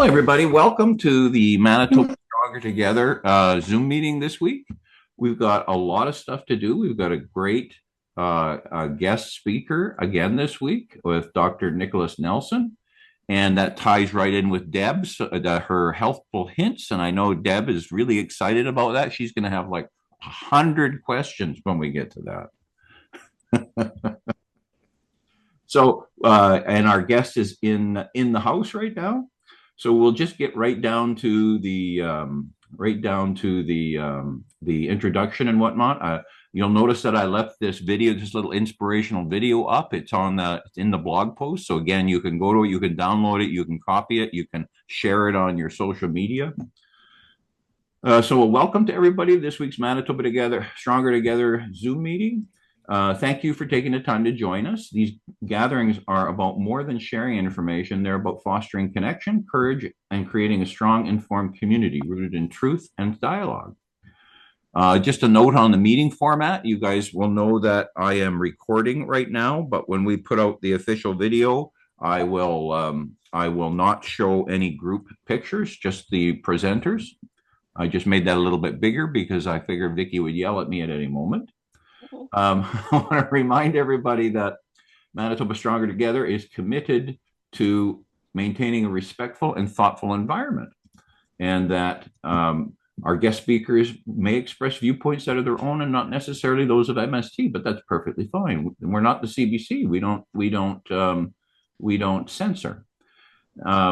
everybody. Welcome to the Manitoba Stronger Together Zoom meeting this week. We've got a lot of stuff to do. We've got a great guest speaker again this week with Dr. Nicholas Nelson. And that ties right in with Deb's, her healthful hints. And I know Deb is really excited about that. She's going to have like 100 questions when we get to that. And our guest is in the house right now. So we'll just get right down to the introduction and whatnot. You'll notice that I left this video, this little inspirational video up. It's in the blog post. So again, you can go to it, you can download it, you can copy it, you can share it on your social media. So welcome to everybody this week's Manitoba Together, Stronger Together Zoom meeting. Thank you for taking the time to join us. These gatherings are about more than sharing information. They're about fostering connection, courage, and creating a strong, informed community rooted in truth and dialogue. Just a note on the meeting format. You guys will know that I am recording right now, but when we put out the official video, I will not show any group pictures, just the presenters. I just made that a little bit bigger because I figured Vicky would yell at me at any moment. I want to remind everybody that Manitoba Stronger Together is committed to maintaining a respectful and thoughtful environment, and that our guest speakers may express viewpoints that are their own and not necessarily those of MST, but that's perfectly fine. We're not the CBC. We don't censor.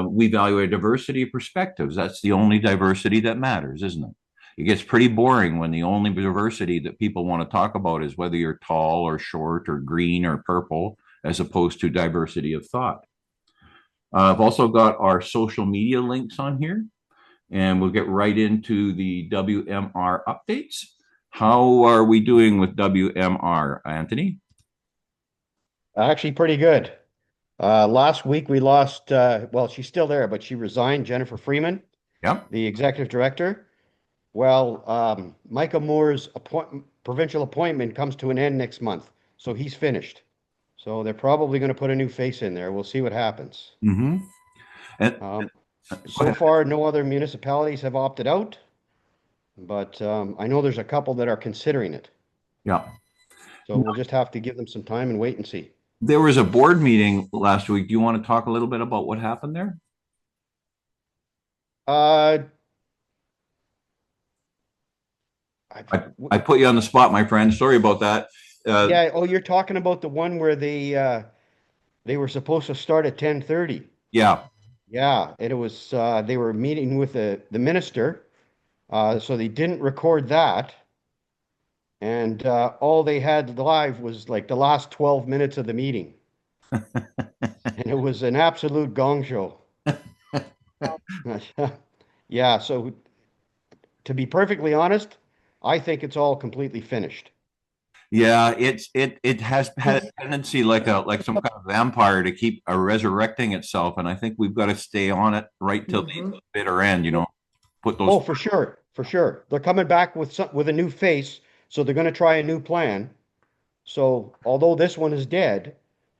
We value a diversity of perspectives. That's the only diversity that matters, isn't it? It gets pretty boring when the only diversity that people want to talk about is whether you're tall or short or green or purple, as opposed to diversity of thought. I've also got our social media links on here, and we'll get right into the WMR updates. How are we doing with WMR, Anthony? Actually, pretty good. Last week we lost, well, she's still there, but she resigned, Jennifer Freeman, Yep. the executive director. Well, Micah Moore's provincial appointment comes to an end next month, so he's finished. So they're probably going to put a new face in there. We'll see what happens. Mm-hmm. And So far, no other municipalities have opted out, but I know there's a couple that are considering it. yeah. So we'll just have to give them some time and wait and see. There was a board meeting last week. Do you want to talk a little bit about what happened there? I put you on the spot, my friend. Sorry about that. Yeah. Oh, you're talking about the one where they were supposed to start at 10:30. Yeah. Yeah, and it was they were meeting with the minister, so they didn't record that, and all they had live was like the last 12 minutes of the meeting, and it was an absolute gong show. Yeah, so to be perfectly honest, I think it's all completely finished. Yeah, it has had a tendency like some kind of vampire to keep resurrecting itself, and I think we've got to stay on it right till the bitter end. Put those. Oh, for sure, for sure. They're coming back with a new face, so they're going to try a new plan. So although this one is dead,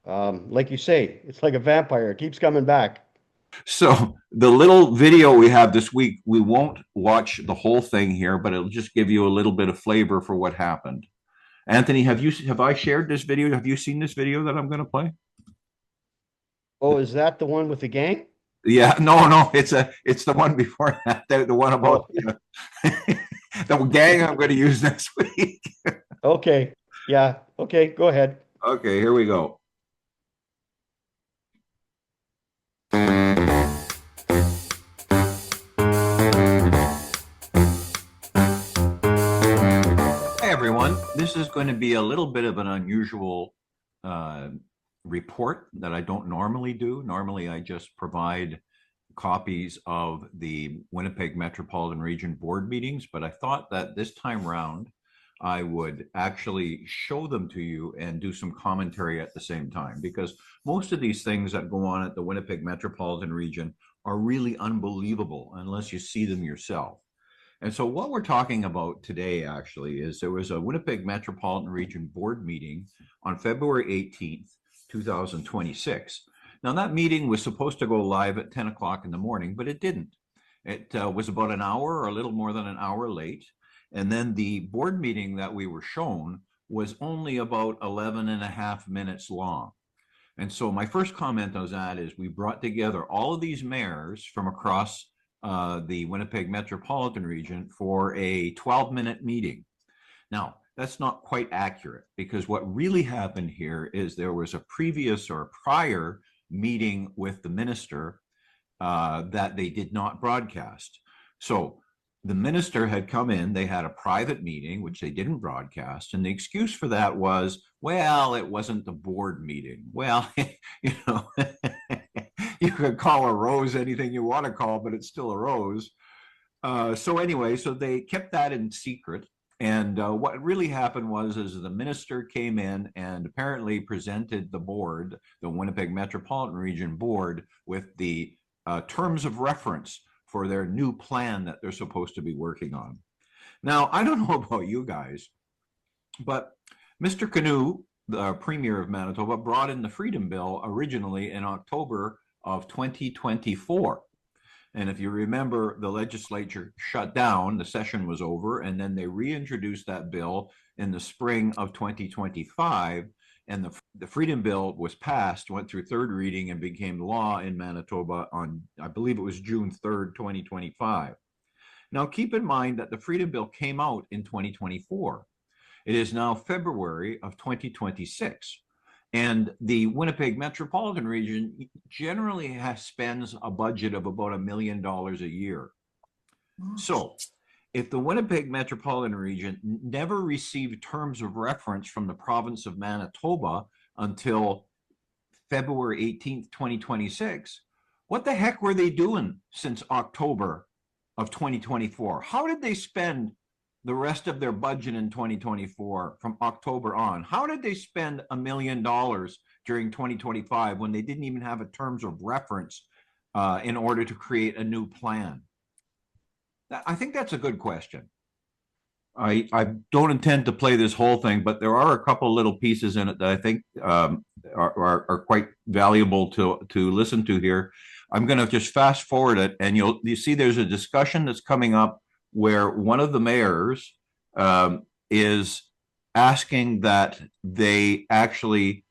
like you say, it's like a vampire. It keeps coming back. So the little video we have this week, we won't watch the whole thing here, but it'll just give you a little bit of flavor for what happened. Anthony, have I shared this video? Have you seen this video that I'm going to play? Oh, is that the one with the gang? Yeah, no, it's the one before that, the one about the gang I'm going to use next week. Okay. Yeah. Okay. Go ahead. Okay, here we go. Hi, everyone. This is going to be a little bit of an unusual report that I don't normally do. Normally, I just provide copies of the Winnipeg Metropolitan Region board meetings, but I thought that this time round, I would actually show them to you and do some commentary at the same time, because most of these things that go on at the Winnipeg Metropolitan Region are really unbelievable unless you see them yourself. And so what we're talking about today actually is there was a Winnipeg Metropolitan Region board meeting on February 18th, 2026. Now, that meeting was supposed to go live at 10 o'clock in the morning, but it didn't. It was about an hour or a little more than an hour late. And then the board meeting that we were shown was only about 11 and a half minutes long. And so my first comment on that is we brought together all of these mayors from across the Winnipeg metropolitan region for a 12-minute meeting. Now, that's not quite accurate, because what really happened here is there was a previous or prior meeting with the minister that they did not broadcast. So the minister had come in, they had a private meeting, which they didn't broadcast. And the excuse for that was, well, it wasn't the board meeting. Well, you know, you could call a rose anything you want to call, but it's still a rose. So anyway, so they kept that in secret. And what really happened was is the minister came in and apparently presented the board, the Winnipeg Metropolitan Region Board, with the terms of reference for their new plan that they're supposed to be working on. Now, I don't know about you guys, but Mr. Canoe, the Premier of Manitoba, brought in the Freedom Bill originally in October of 2024. And if you remember, the legislature shut down, the session was over, and then they reintroduced that bill in the spring of 2025. And the Freedom Bill was passed, went through third reading, and became law in Manitoba on, I believe it was June 3rd, 2025. Now, keep in mind that the Freedom Bill came out in 2024. It is now February of 2026. And the Winnipeg metropolitan region generally spends a budget of about $1 million a year. So if the Winnipeg metropolitan region never received terms of reference from the province of Manitoba until February 18th, 2026, what the heck were they doing since October of 2024? How did they spend the rest of their budget in 2024 from October on? How did they spend $1 million during 2025 when they didn't even have a terms of reference in order to create a new plan? I think that's a good question. I don't intend to play this whole thing, but there are a couple little pieces in it that I think are quite valuable to listen to here. I'm going to just fast forward it, and you see there's a discussion that's coming up where one of the mayors is asking that they actually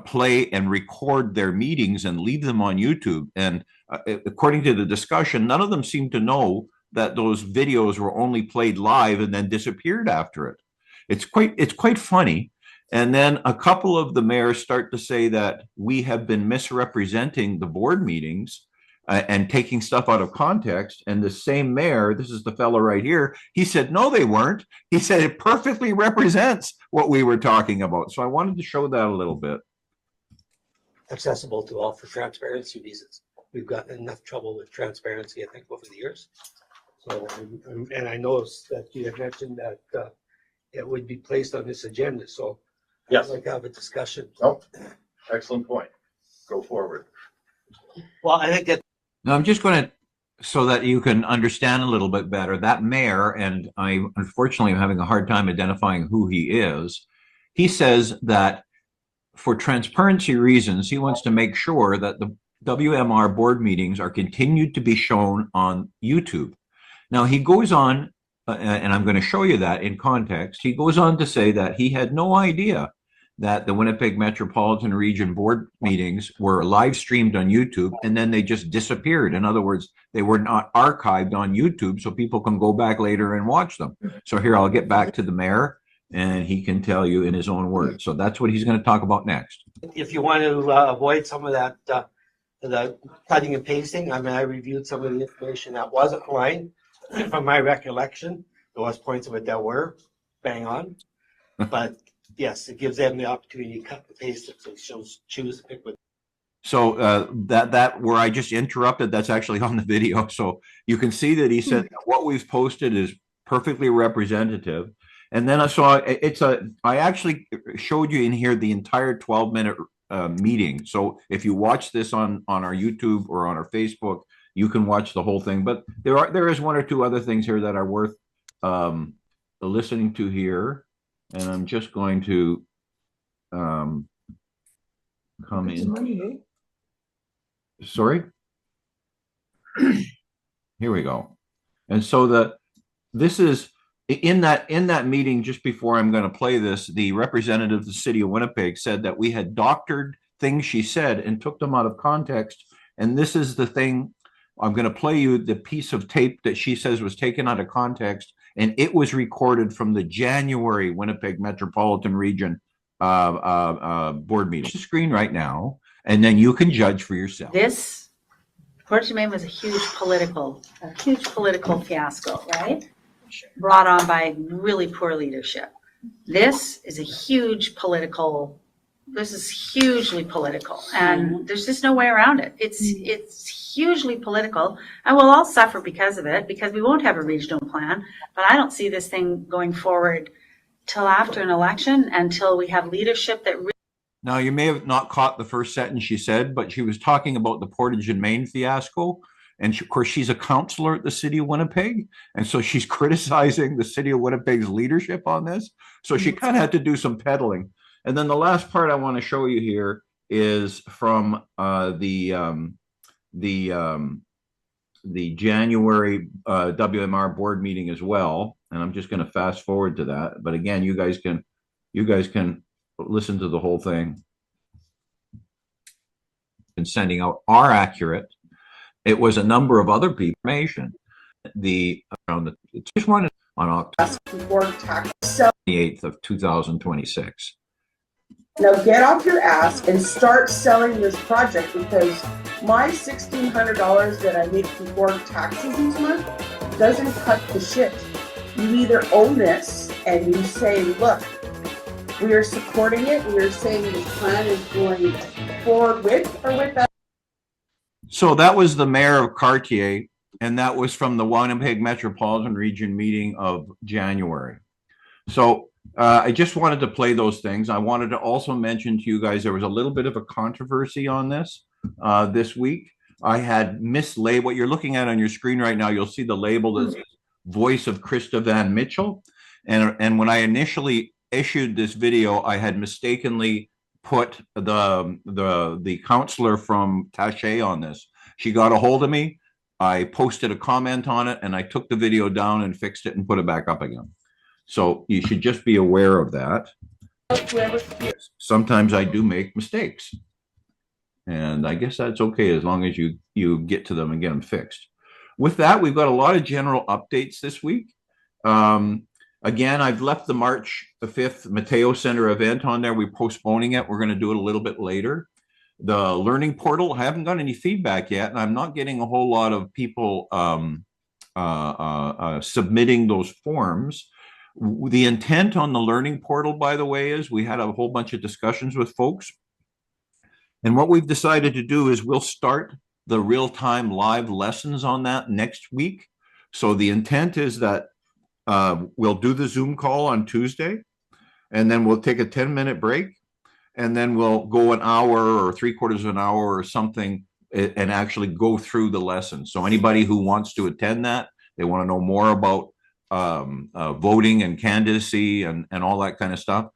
play and record their meetings and leave them on YouTube. And according to the discussion, none of them seem to know that those videos were only played live and then disappeared after it. It's quite funny. And then a couple of the mayors start to say that we have been misrepresenting the board meetings and taking stuff out of context. And the same mayor, this is the fellow right here, he said, no, they weren't. He said it perfectly represents what we were talking about. So I wanted to show that a little bit. Accessible to all for transparency reasons. We've gotten enough trouble with transparency, I think, over the years. So, and I noticed that you had mentioned that it would be placed on this agenda. So yes, I'd like to have a discussion. Oh, excellent point. Go forward. Well, I think that. Now I'm just going to, so that you can understand a little bit better, that mayor, and I unfortunately am having a hard time identifying who he is. He says that for transparency reasons, he wants to make sure that the WMR board meetings are continued to be shown on YouTube. Now he goes on, and I'm going to show you that in context. He goes on to say that he had no idea that the Winnipeg Metropolitan Region board meetings were live streamed on YouTube, and then they just disappeared. In other words, they were not archived on YouTube, so people can go back later and watch them. So here, I'll get back to the mayor, and he can tell you in his own words. So that's what he's going to talk about next. If you want to avoid some of that, the cutting and pasting, I mean, I reviewed some of the information that wasn't online. From my recollection, there was points of it that were bang on, but yes, it gives them the opportunity to cut and paste it, so choose to pick with. So that where I just interrupted, that's actually on the video. So you can see that he said what we've posted is perfectly representative. And then I saw I actually showed you in here the entire 12-minute meeting. So if you watch this on our YouTube or on our Facebook, you can watch the whole thing. But there is one or two other things here that are worth listening to here. And I'm just going to come in. Sorry. Here we go. And so this is in that meeting just before I'm going to play this, the representative of the city of Winnipeg said that we had doctored things she said and took them out of context. And this is the thing. I'm going to play you the piece of tape that she says was taken out of context, and it was recorded from the January Winnipeg Metropolitan Region board meeting. The screen right now, and then you can judge for yourself. This Port Germain was a huge political fiasco, right? Brought on by really poor leadership. This is hugely political, and there's just no way around it. It's hugely political, and we'll all suffer because of it, because we won't have a regional plan. But I don't see this thing going forward till after an election, until we have leadership that really. Now, you may have not caught the first sentence she said, but she was talking about the Portage and Main fiasco. And of course, she's a councillor at the city of Winnipeg. And so she's criticizing the city of Winnipeg's leadership on this. So she kind of had to do some peddling. And then the last part I want to show you here is from the January WMR board meeting as well. And I'm just going to fast forward to that. But again, you guys can listen to the whole thing. And sending out are accurate. It was a number of other people. Just one on October 28th of 2026. Now get off your ass and start selling this project, because my $1,600 that I make before taxes each month doesn't cut the shit. You either own this and you say, look, we are supporting it. We are saying this plan is going forward with or without. So that was the mayor of Cartier, and that was from the Winnipeg Metropolitan Region meeting of January. So I just wanted to play those things. I wanted to also mention to you guys there was a little bit of a controversy on this this week. I had mislabeled what you're looking at on your screen right now. You'll see the label that says Voice of Krista Van Mitchell. And when I initially issued this video, I had mistakenly put the counselor from Taché on this. She got a hold of me. I posted a comment on it, and I took the video down and fixed it and put it back up again. So you should just be aware of that. Sometimes I do make mistakes, and I guess that's okay as long as you get to them and get them fixed. With that, we've got a lot of general updates this week. Again, I've left the March 5th Mateo Center event on there. We're postponing it. We're going to do it a little bit later. The learning portal, I haven't got any feedback yet, and I'm not getting a whole lot of people submitting those forms. The intent on the learning portal, by the way, is we had a whole bunch of discussions with folks. And what we've decided to do is we'll start the real-time live lessons on that next week. So the intent is that we'll do the Zoom call on Tuesday, and then we'll take a 10-minute break, and then we'll go an hour or 3/4 of an hour or something and actually go through the lesson. So anybody who wants to attend that, they want to know more about voting and candidacy and all that kind of stuff.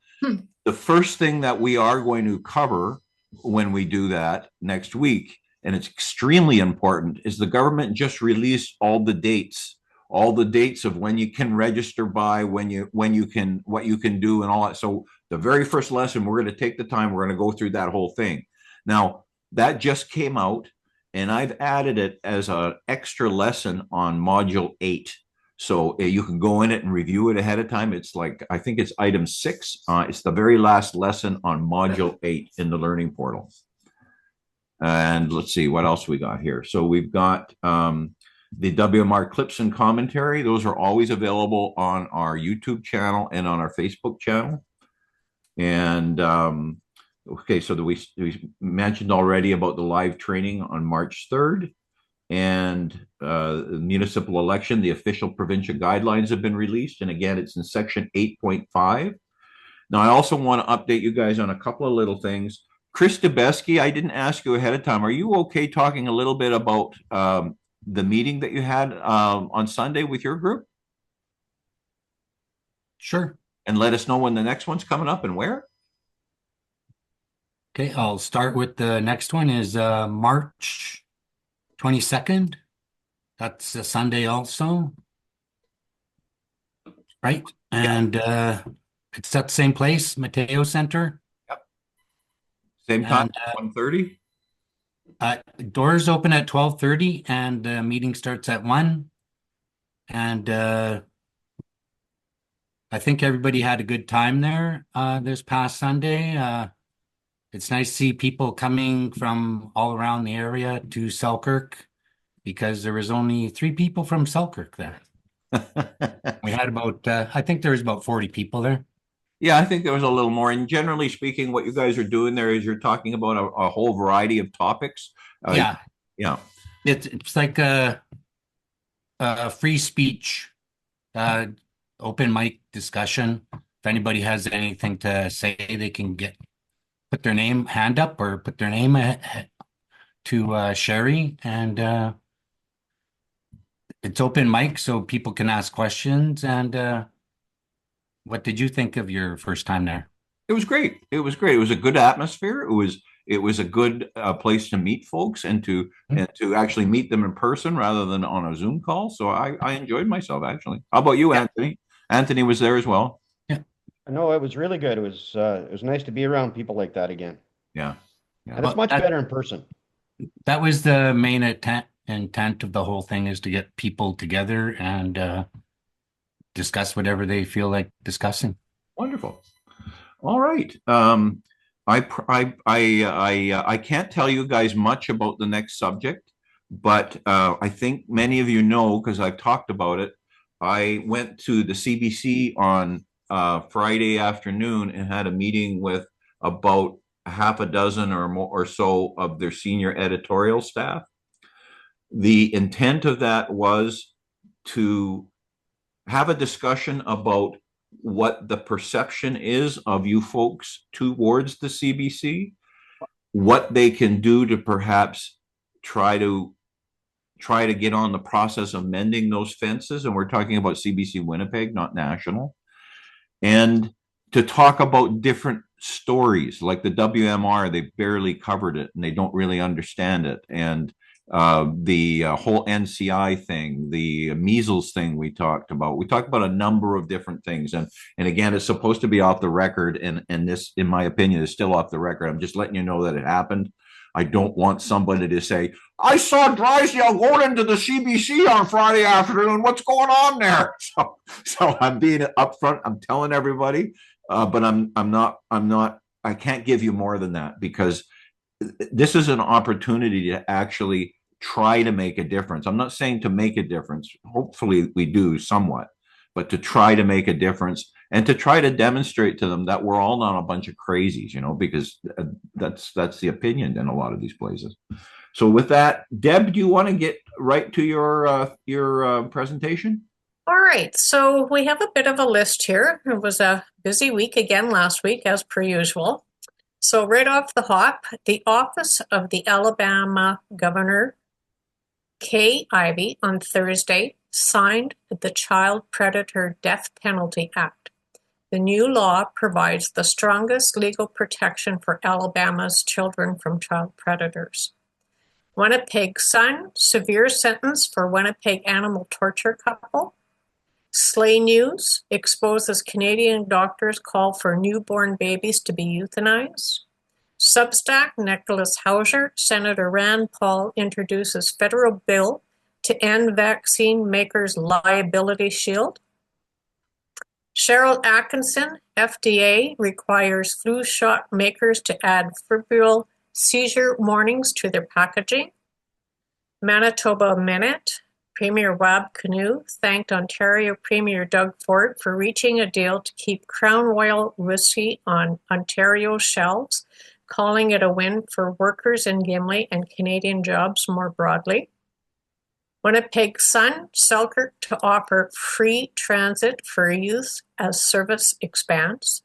The first thing that we are going to cover when we do that next week, and it's extremely important, is the government just released all the dates of when you can register by, what you can do and all that. So the very first lesson, we're going to take the time, we're going to go through that whole thing. Now, that just came out, and I've added it as an extra lesson on module 8. So you can go in it and review it ahead of time. It's like, I think it's item 6. It's the very last lesson on module 8 in the learning portal. And let's see what else we got here. So we've got the WMR clips and commentary. Those are always available on our YouTube channel and on our Facebook channel. And okay, so we mentioned already about the live training on March 3rd. And the municipal election, the official provincial guidelines have been released. And again, it's in section 8.5. Now, I also want to update you guys on a couple of little things. Chris Debeski, I didn't ask you ahead of time. Are you okay talking a little bit about the meeting that you had on Sunday with your group? Sure. And let us know when the next one's coming up and where? Okay, I'll start with the next one is March 22nd. That's a Sunday also, right? And it's at the same place, Mateo Center. Same time, And 1:30? doors open at 12:30 and the meeting starts at 1. And I think everybody had a good time there this past Sunday. It's nice to see people coming from all around the area to Selkirk because there was only 3 people from Selkirk there. We had about, I think there was about 40 people there. Yeah, I think there was a little more. And generally speaking, what you guys are doing there is you're talking about a whole variety of topics. Yeah, Yeah. it's like a free speech, open mic discussion. If anybody has anything to say, they can put their hand up or put their name to Sherry, and it's open mic so people can ask questions. And what did you think of your first time there? It was great. It was great. It was a good atmosphere. It was a good place to meet folks and to actually meet them in person rather than on a Zoom call. So I enjoyed myself actually. How about you, Anthony? Anthony was there as well. Yeah. No, it was really good. It was nice to be around people like that again. Yeah. And it's much better in person. That was the main intent of the whole thing, is to get people together and discuss whatever they feel like discussing. Wonderful. All right. I can't tell you guys much about the next subject, but I think many of you know because I've talked about it. I went to the CBC on Friday afternoon and had a meeting with about a half a dozen or more or so of their senior editorial staff. The intent of that was to have a discussion about what the perception is of you folks towards the CBC, what they can do to perhaps try to get on the process of mending those fences. And we're talking about CBC Winnipeg, not national. And to talk about different stories like the WMR, they barely covered it and they don't really understand it. And the whole NCI thing, the measles thing we talked about a number of different things. And again, it's supposed to be off the record. And this, in my opinion, is still off the record. I'm just letting you know that it happened. I don't want somebody to say, I saw Drysdale going into the CBC on Friday afternoon. What's going on there? So I'm being upfront. I'm telling everybody, but I can't give you more than that because this is an opportunity to actually try to make a difference. I'm not saying to make a difference. Hopefully we do somewhat, but to try to make a difference and to try to demonstrate to them that we're all not a bunch of crazies, because that's the opinion in a lot of these places. So with that, Deb, do you want to get right to your presentation? All right, so we have a bit of a list here. It was a busy week again last week, as per usual. So right off the hop, the Office of the Alabama Governor, Kay Ivey, on Thursday signed the Child Predator Death Penalty Act. The new law provides the strongest legal protection for Alabama's children from child predators. Winnipeg Sun, severe sentence for Winnipeg animal torture couple. Slay News exposes Canadian doctors call for newborn babies to be euthanized. Substack, Nicholas Hauser, Senator Rand Paul introduces federal bill to end vaccine makers' liability shield. Cheryl Atkinson, FDA requires flu shot makers to add febrile seizure warnings to their packaging. Manitoba Minute, Premier Rob Canoe thanked Ontario Premier Doug Ford for reaching a deal to keep Crown Royal whiskey on Ontario shelves, calling it a win for workers in Gimli and Canadian jobs more broadly. Winnipeg Sun, Selkirk to offer free transit for youth as service expands.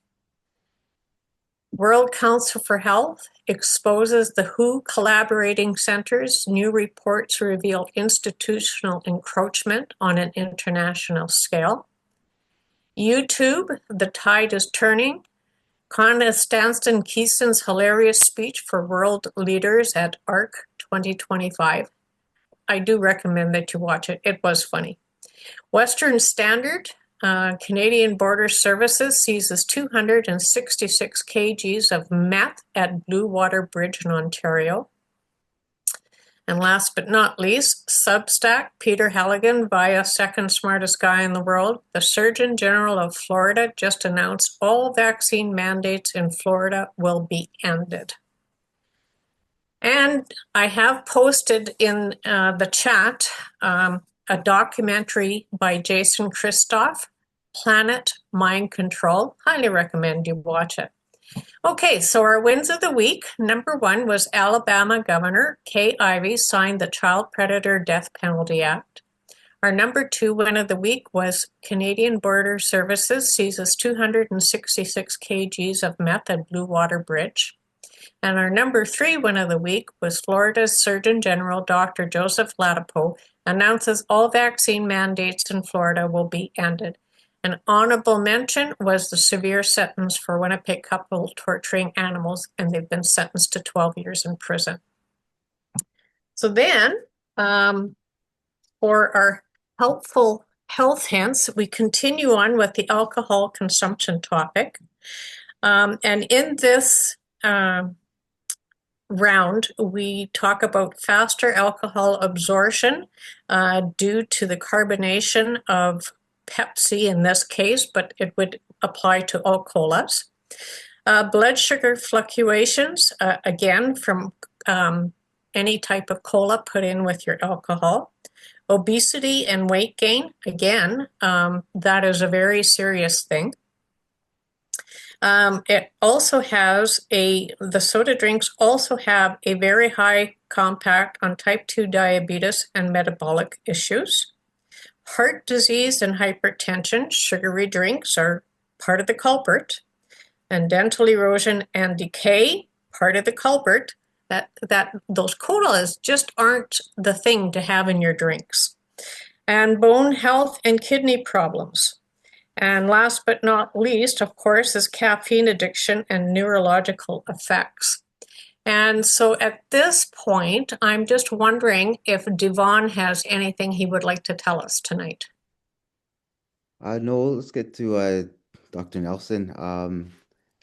World Council for Health exposes the WHO collaborating centers. New reports reveal institutional encroachment on an international scale. YouTube, the tide is turning. Constance Keeston's hilarious speech for world leaders at ARC 2025. I do recommend that you watch it. It was funny. Western Standard, Canadian Border Services seizes 266 kgs of meth at Blue Water Bridge in Ontario. And last but not least, Substack, Peter Halligan, via second smartest guy in the world. The Surgeon General of Florida just announced all vaccine mandates in Florida will be ended. And I have posted in the chat a documentary by Jason Christoff, Planet Mind Control. Highly recommend you watch it. Okay, so our wins of the week. Number 1 was Alabama Governor Kay Ivey signed the Child Predator Death Penalty Act. Our number 2 win of the week was Canadian Border Services seizes 266 kgs of meth at Blue Water Bridge. And our number 3 win of the week was Florida's Surgeon General, Dr. Joseph Ladapo, announces all vaccine mandates in Florida will be ended. An honorable mention was the severe sentence for Winnipeg couple torturing animals, and they've been sentenced to 12 years in prison. So then, for our helpful health hints, we continue on with the alcohol consumption topic. And in this round, we talk about faster alcohol absorption due to the carbonation of Pepsi in this case, but it would apply to all colas. Blood sugar fluctuations, again, from any type of cola put in with your alcohol. Obesity and weight gain, again, that is a very serious thing. It also has the soda drinks also have a very high impact on type 2 diabetes and metabolic issues. Heart disease and hypertension, sugary drinks are part of the culprit. And dental erosion and decay, part of the culprit. That those colas just aren't the thing to have in your drinks. And bone health and kidney problems. And last but not least, of course, is caffeine addiction and neurological effects. And so at this point, I'm just wondering if Devon has anything he would like to tell us tonight. No, let's get to Dr. Nelson.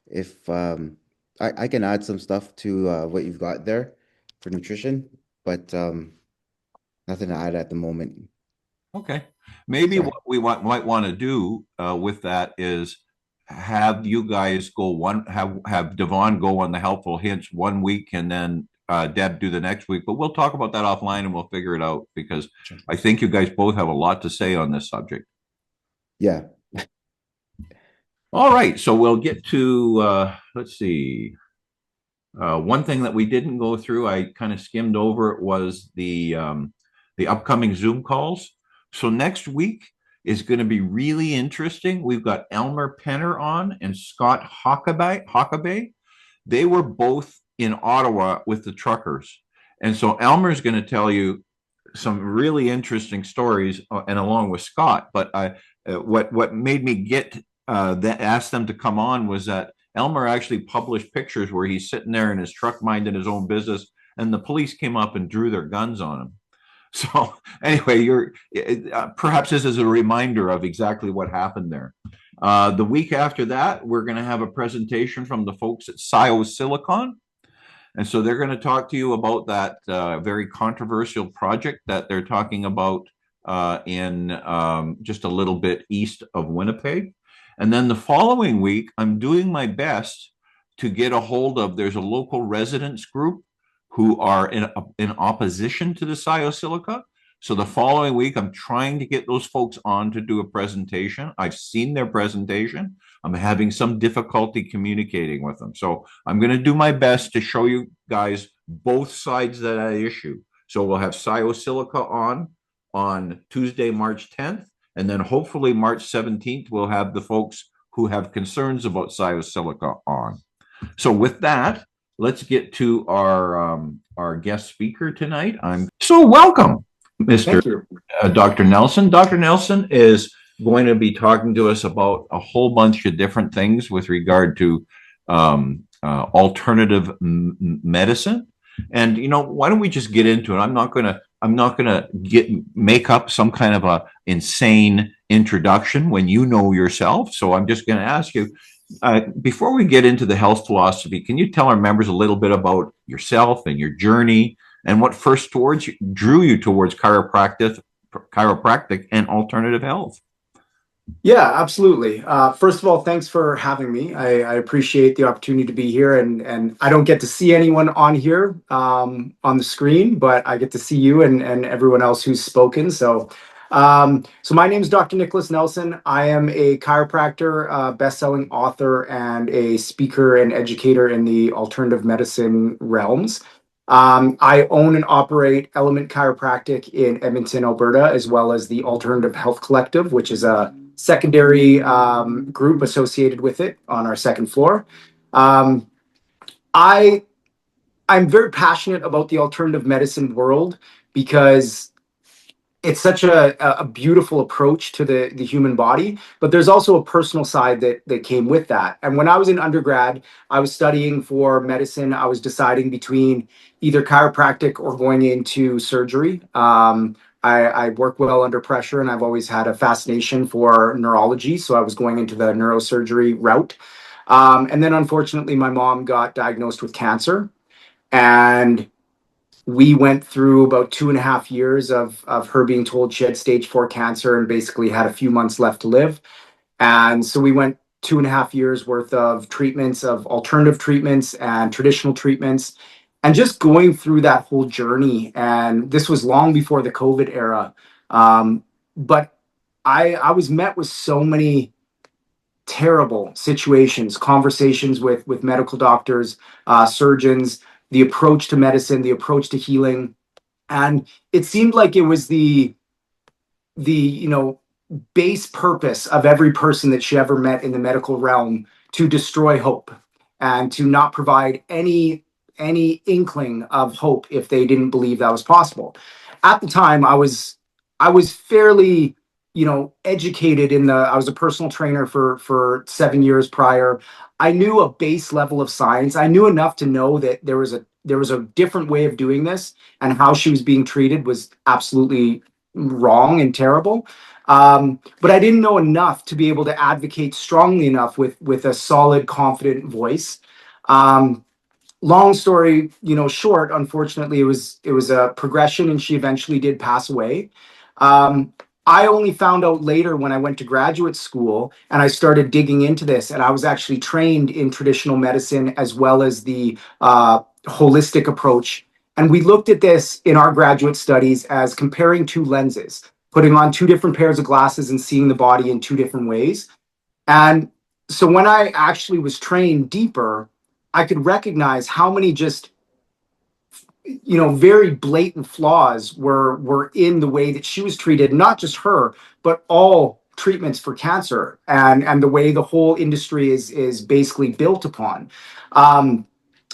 If I can add some stuff to what you've got there for nutrition, but nothing to add at the moment. Okay. Maybe what we might want to do with that is have you guys go have Devon go on the helpful hints 1 week and then Deb do the next week, but we'll talk about that offline and we'll figure it out because I think you guys both have a lot to say on this subject. Yeah. All right. So we'll get to, let's see. One thing that we didn't go through, I kind of skimmed over, was the upcoming Zoom calls. So next week is going to be really interesting. We've got Elmer Penner on and Scott Huckabee. They were both in Ottawa with the truckers. And so Elmer's going to tell you some really interesting stories and along with Scott. But what made me ask them to come on was that Elmer actually published pictures where he's sitting there in his truck minding his own business and the police came up and drew their guns on him. So anyway, perhaps this is a reminder of exactly what happened there. The week after that, we're going to have a presentation from the folks at Silicon. And so they're going to talk to you about that very controversial project that they're talking about in just a little bit east of Winnipeg. And then the following week, I'm doing my best to get a hold of, there's a local residents group who are in opposition to the Siosilica. So the following week, I'm trying to get those folks on to do a presentation. I've seen their presentation. I'm having some difficulty communicating with them. So I'm going to do my best to show you guys both sides of that issue. So we'll have Siosilica on Tuesday, March 10th. And then hopefully March 17th, we'll have the folks who have concerns about Siosilica on. So with that, let's get to our guest speaker tonight. So welcome, Mr. Dr. Nelson. Dr. Nelson is going to be talking to us about a whole bunch of different things with regard to alternative medicine. And why don't we just get into it? I'm not gonna make up some kind of a insane introduction when you know yourself. So I'm just going to ask you, before we get into the health philosophy, can you tell our members a little bit about yourself and your journey and what first drew you towards chiropractic and alternative health? Yeah, absolutely. First of all, thanks for having me. I appreciate the opportunity to be here, and I don't get to see anyone on here on the screen, but I get to see you and everyone else who's spoken. So my name is Dr. Nicholas Nelson. I am a chiropractor, best-selling author, and a speaker and educator in the alternative medicine realms. I own and operate Element Chiropractic in Edmonton, Alberta, as well as the Alternative Health Collective, which is a secondary group associated with it on our second floor. I'm very passionate about the alternative medicine world because it's such a beautiful approach to the human body, but there's also a personal side that came with that. And when I was in undergrad, I was studying for medicine. I was deciding between either chiropractic or going into surgery. I work well under pressure, and I've always had a fascination for neurology, so I was going into the neurosurgery route. And then unfortunately, my mom got diagnosed with cancer, and we went through about 2.5 years of her being told she had stage 4 cancer and basically had a few months left to live. And so we went 2.5 years worth of treatments, of alternative treatments and traditional treatments, and just going through that whole journey. And this was long before the COVID era. But I was met with so many terrible situations, conversations with medical doctors, surgeons, the approach to medicine, the approach to healing. And it seemed like it was the base purpose of every person that she ever met in the medical realm to destroy hope and to not provide any inkling of hope if they didn't believe that was possible. At the time, I was fairly educated I was a personal trainer for 7 years prior. I knew a base level of science. I knew enough to know that there was a different way of doing this, and how she was being treated was absolutely wrong and terrible. But I didn't know enough to be able to advocate strongly enough with a solid, confident voice. Long story, short, unfortunately, it was a progression, and she eventually did pass away. I only found out later when I went to graduate school and I started digging into this, and I was actually trained in traditional medicine as well as the holistic approach. And we looked at this in our graduate studies as comparing two lenses, putting on two different pairs of glasses and seeing the body in two different ways. And so when I actually was trained deeper, I could recognize how many just very blatant flaws were in the way that she was treated, not just her, but all treatments for cancer, and the way the whole industry is basically built upon.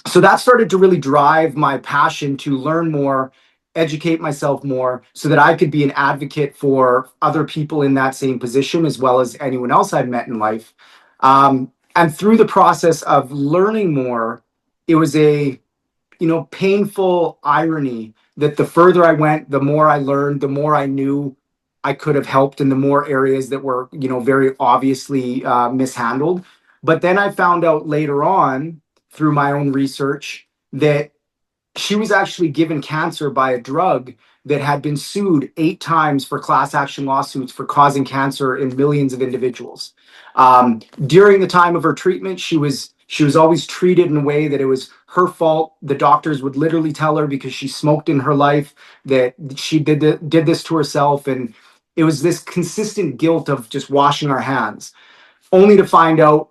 So that started to really drive my passion to learn more, educate myself more, so that I could be an advocate for other people in that same position, as well as anyone else I've met in life. And through the process of learning more, it was a painful irony that the further I went, the more I learned, the more I knew I could have helped in the more areas that were, very obviously mishandled. But then I found out later on through my own research that she was actually given cancer by a drug that had been sued 8 times for class action lawsuits for causing cancer in millions of individuals. During the time of her treatment, she was always treated in a way that it was her fault. The doctors would literally tell her, because she smoked in her life, that she did this to herself. And it was this consistent guilt of just washing our hands, only to find out,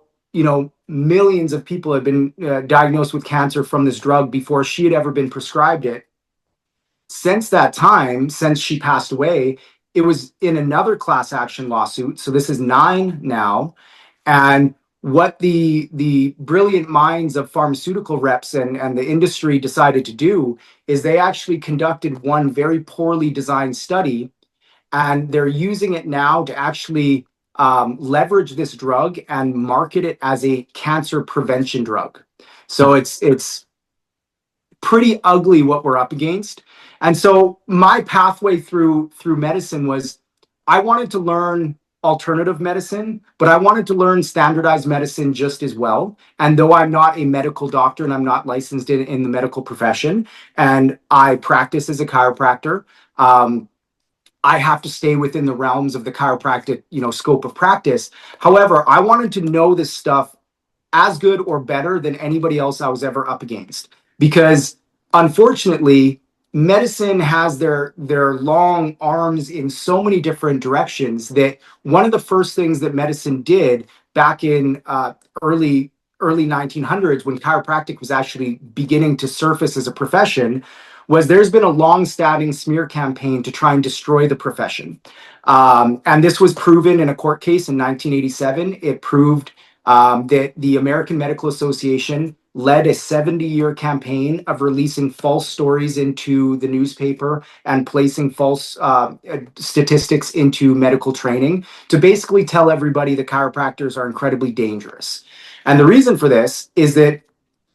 millions of people had been diagnosed with cancer from this drug before she had ever been prescribed it. Since that time, since she passed away, it was in another class action lawsuit. So this is 9 now. And what the brilliant minds of pharmaceutical reps and the industry decided to do is they actually conducted one very poorly designed study, and they're using it now to actually leverage this drug and market it as a cancer prevention drug. So it's pretty ugly what we're up against. And so my pathway through medicine was, I wanted to learn alternative medicine, but I wanted to learn standardized medicine just as well. And though I'm not a medical doctor and I'm not licensed in the medical profession, and I practice as a chiropractor, I have to stay within the realms of the chiropractic, scope of practice. However, I wanted to know this stuff as good or better than anybody else I was ever up against. Because unfortunately, medicine has their long arms in so many different directions that one of the first things that medicine did back in early 1900s, when chiropractic was actually beginning to surface as a profession, was there's been a long-standing smear campaign to try and destroy the profession. And this was proven in a court case in 1987. It proved that the American Medical Association led a 70-year campaign of releasing false stories into the newspaper and placing false statistics into medical training to basically tell everybody that chiropractors are incredibly dangerous. And the reason for this is that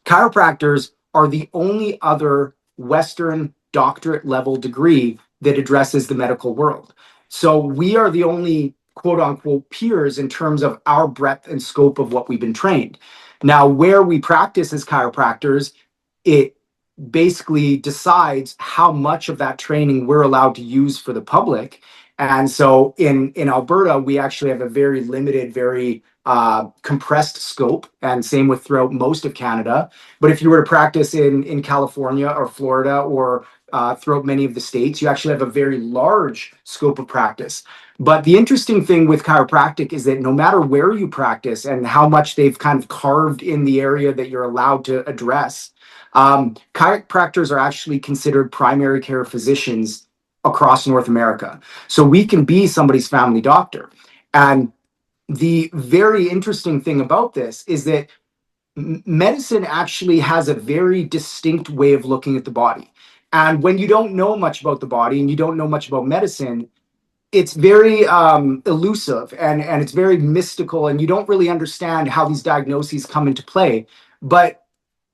chiropractors are the only other Western doctorate level degree that addresses the medical world. So we are the only quote unquote peers in terms of our breadth and scope of what we've been trained. Now, where we practice as chiropractors, it basically decides how much of that training we're allowed to use for the public. And so in Alberta, we actually have a very limited, very compressed scope, and same with throughout most of Canada. But if you were to practice in California or Florida or throughout many of the states, you actually have a very large scope of practice. But the interesting thing with chiropractic is that no matter where you practice and how much they've kind of carved in the area that you're allowed to address, chiropractors are actually considered primary care physicians across North America. So we can be somebody's family doctor. And the very interesting thing about this is that medicine actually has a very distinct way of looking at the body. And when you don't know much about the body and you don't know much about medicine, it's very elusive and it's very mystical, and you don't really understand how these diagnoses come into play. But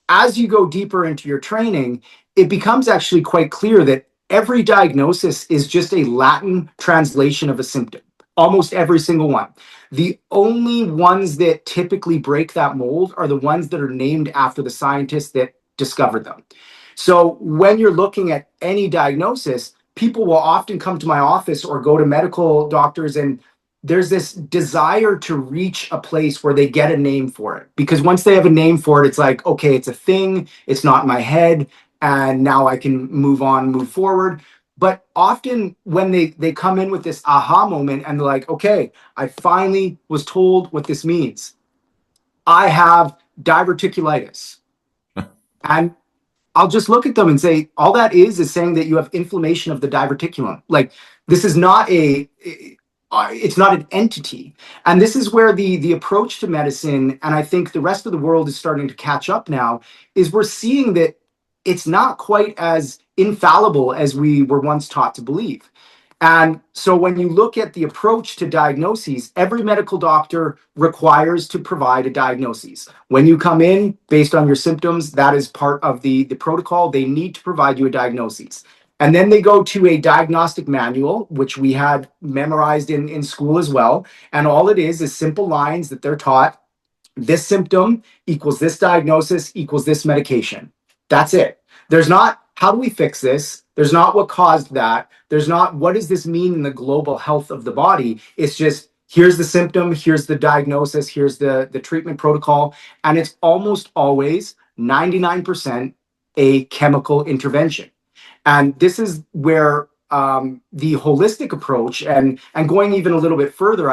as you go deeper into your training, it becomes actually quite clear that every diagnosis is just a Latin translation of a symptom, almost every single one. The only ones that typically break that mold are the ones that are named after the scientists that discovered them. So when you're looking at any diagnosis, people will often come to my office or go to medical doctors, and there's this desire to reach a place where they get a name for it. Because once they have a name for it, it's like, okay, it's a thing, it's not in my head, and now I can move on, move forward. But often when they come in with this aha moment and they're like, okay, I finally was told what this means. I have diverticulitis. And I'll just look at them and say, all that is saying that you have inflammation of the diverticulum. Like, this is not it's not an entity. And this is where the approach to medicine, and I think the rest of the world is starting to catch up now, is we're seeing that it's not quite as infallible as we were once taught to believe. And so when you look at the approach to diagnoses, every medical doctor requires to provide a diagnosis. When you come in based on your symptoms, that is part of the protocol. They need to provide you a diagnosis. And then they go to a diagnostic manual, which we had memorized in school as well. And all it is simple lines that they're taught. This symptom equals this diagnosis equals this medication. That's it. There's not, how do we fix this? There's not what caused that. There's not, what does this mean in the global health of the body? It's just, here's the symptom, here's the diagnosis, here's the treatment protocol. And it's almost always 99% a chemical intervention. And this is where the holistic approach and going even a little bit further,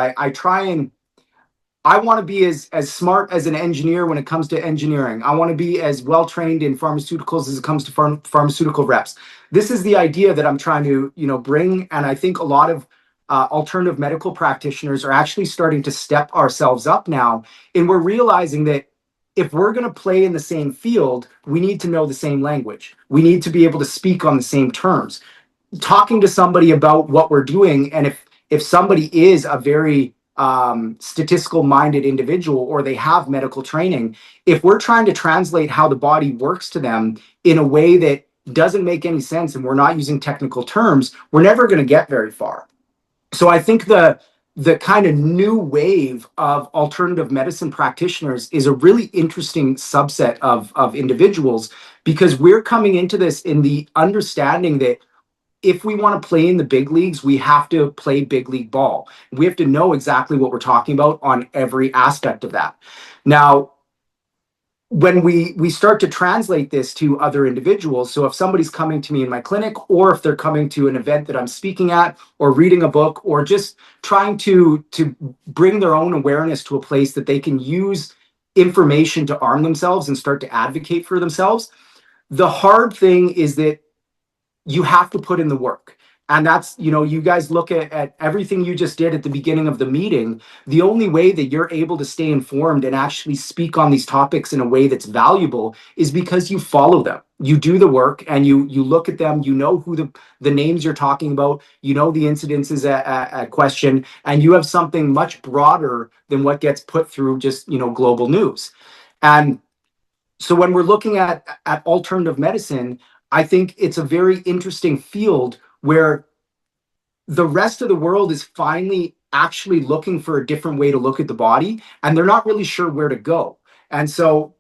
I want to be as smart as an engineer when it comes to engineering. I want to be as well trained in pharmaceuticals as it comes to pharmaceutical reps. This is the idea that I'm trying to, bring. And I think a lot of alternative medical practitioners are actually starting to step ourselves up now. And we're realizing that if we're going to play in the same field, we need to know the same language. We need to be able to speak on the same terms. Talking to somebody about what we're doing, and if somebody is a very statistical minded individual or they have medical training, if we're trying to translate how the body works to them in a way that doesn't make any sense and we're not using technical terms, we're never going to get very far. So I think the kind of new wave of alternative medicine practitioners is a really interesting subset of individuals, because we're coming into this in the understanding that if we want to play in the big leagues, we have to play big league ball. We have to know exactly what we're talking about on every aspect of that. Now, when we start to translate this to other individuals, so if somebody's coming to me in my clinic, or if they're coming to an event that I'm speaking at, or reading a book, or just trying to bring their own awareness to a place that they can use information to arm themselves and start to advocate for themselves, the hard thing is that you have to put in the work. And that's, you guys look at everything you just did at the beginning of the meeting. The only way that you're able to stay informed and actually speak on these topics in a way that's valuable is because you follow them. You do the work and you look at them, who the names you're talking about, the incidences at question, and you have something much broader than what gets put through just, global news. And so when we're looking at alternative medicine, I think it's a very interesting field where the rest of the world is finally actually looking for a different way to look at the body, and they're not really sure where to go. And so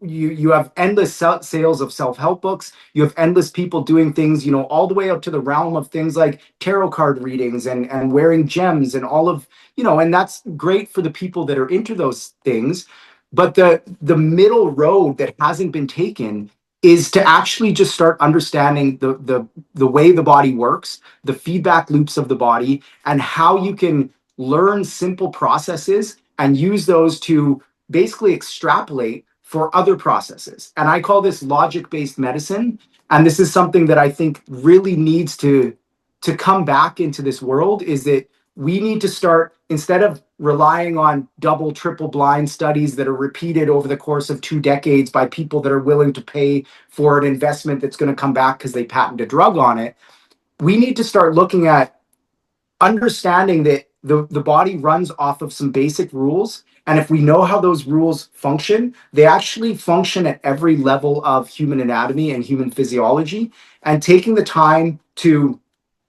you have endless sales of self-help books. You have endless people doing things, all the way up to the realm of things like tarot card readings and wearing gems and all of, and that's great for the people that are into those things. But the middle road that hasn't been taken is to actually just start understanding the way the body works, the feedback loops of the body, and how you can learn simple processes and use those to basically extrapolate for other processes. And I call this logic-based medicine. And this is something that I think really needs to come back into this world, is that we need to start, instead of relying on double, triple blind studies that are repeated over the course of 2 decades by people that are willing to pay for an investment that's going to come back because they patent a drug on it. We need to start looking at understanding that the body runs off of some basic rules. And if we know how those rules function, they actually function at every level of human anatomy and human physiology. And taking the time to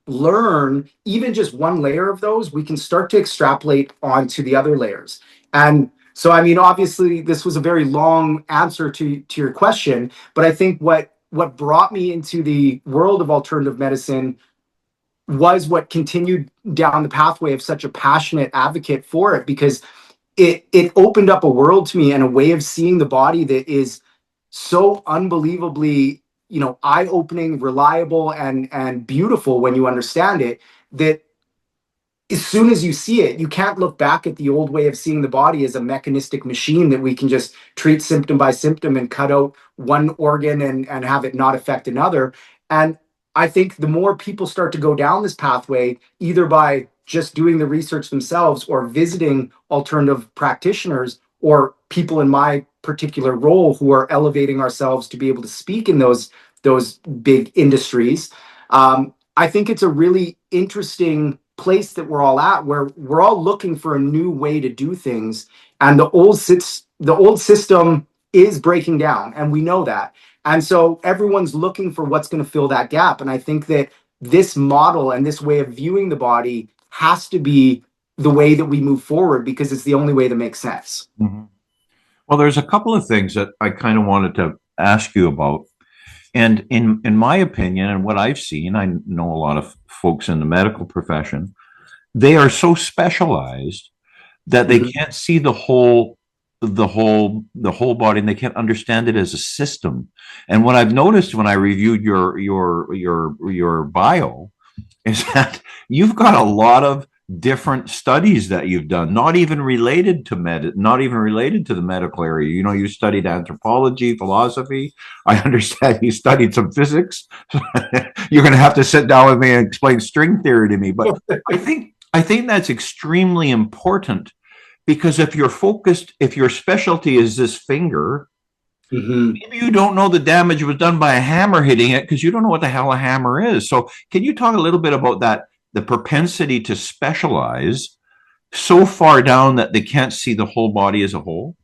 learn even just one layer of those, we can start to extrapolate onto the other layers. And so, I mean, obviously, this was a very long answer to your question, but I think what brought me into the world of alternative medicine was what continued down the pathway of such a passionate advocate for it, because it opened up a world to me and a way of seeing the body that is so unbelievably eye-opening, reliable, and beautiful when you understand it, that as soon as you see it, you can't look back at the old way of seeing the body as a mechanistic machine that we can just treat symptom by symptom and cut out one organ and have it not affect another. And I think the more people start to go down this pathway, either by just doing the research themselves or visiting alternative practitioners or people in my particular role who are elevating ourselves to be able to speak in those big industries, I think it's a really interesting place that we're all at, where we're all looking for a new way to do things, and the old system is breaking down, and we know that. And so everyone's looking for what's going to fill that gap. And I think that this model and this way of viewing the body has to be the way that we move forward, because it's the only way that makes sense. Mm-hmm. Well, there's a couple of things that I kind of wanted to ask you about. And in my opinion, and what I've seen, I know a lot of folks in the medical profession, they are so specialized that they can't see the whole body, and they can't understand it as a system. And what I've noticed when I reviewed your bio is that you've got a lot of different studies that you've done, not even related to the medical area. You studied anthropology, philosophy. I understand you studied some physics. You're going to have to sit down with me and explain string theory to me. But I think that's extremely important, because if your specialty is this finger, maybe you don't know the damage was done by a hammer hitting it, because you don't know what the hell a hammer is. So can you talk a little bit about that, the propensity to specialize, so far down that they can't see the whole body as a whole?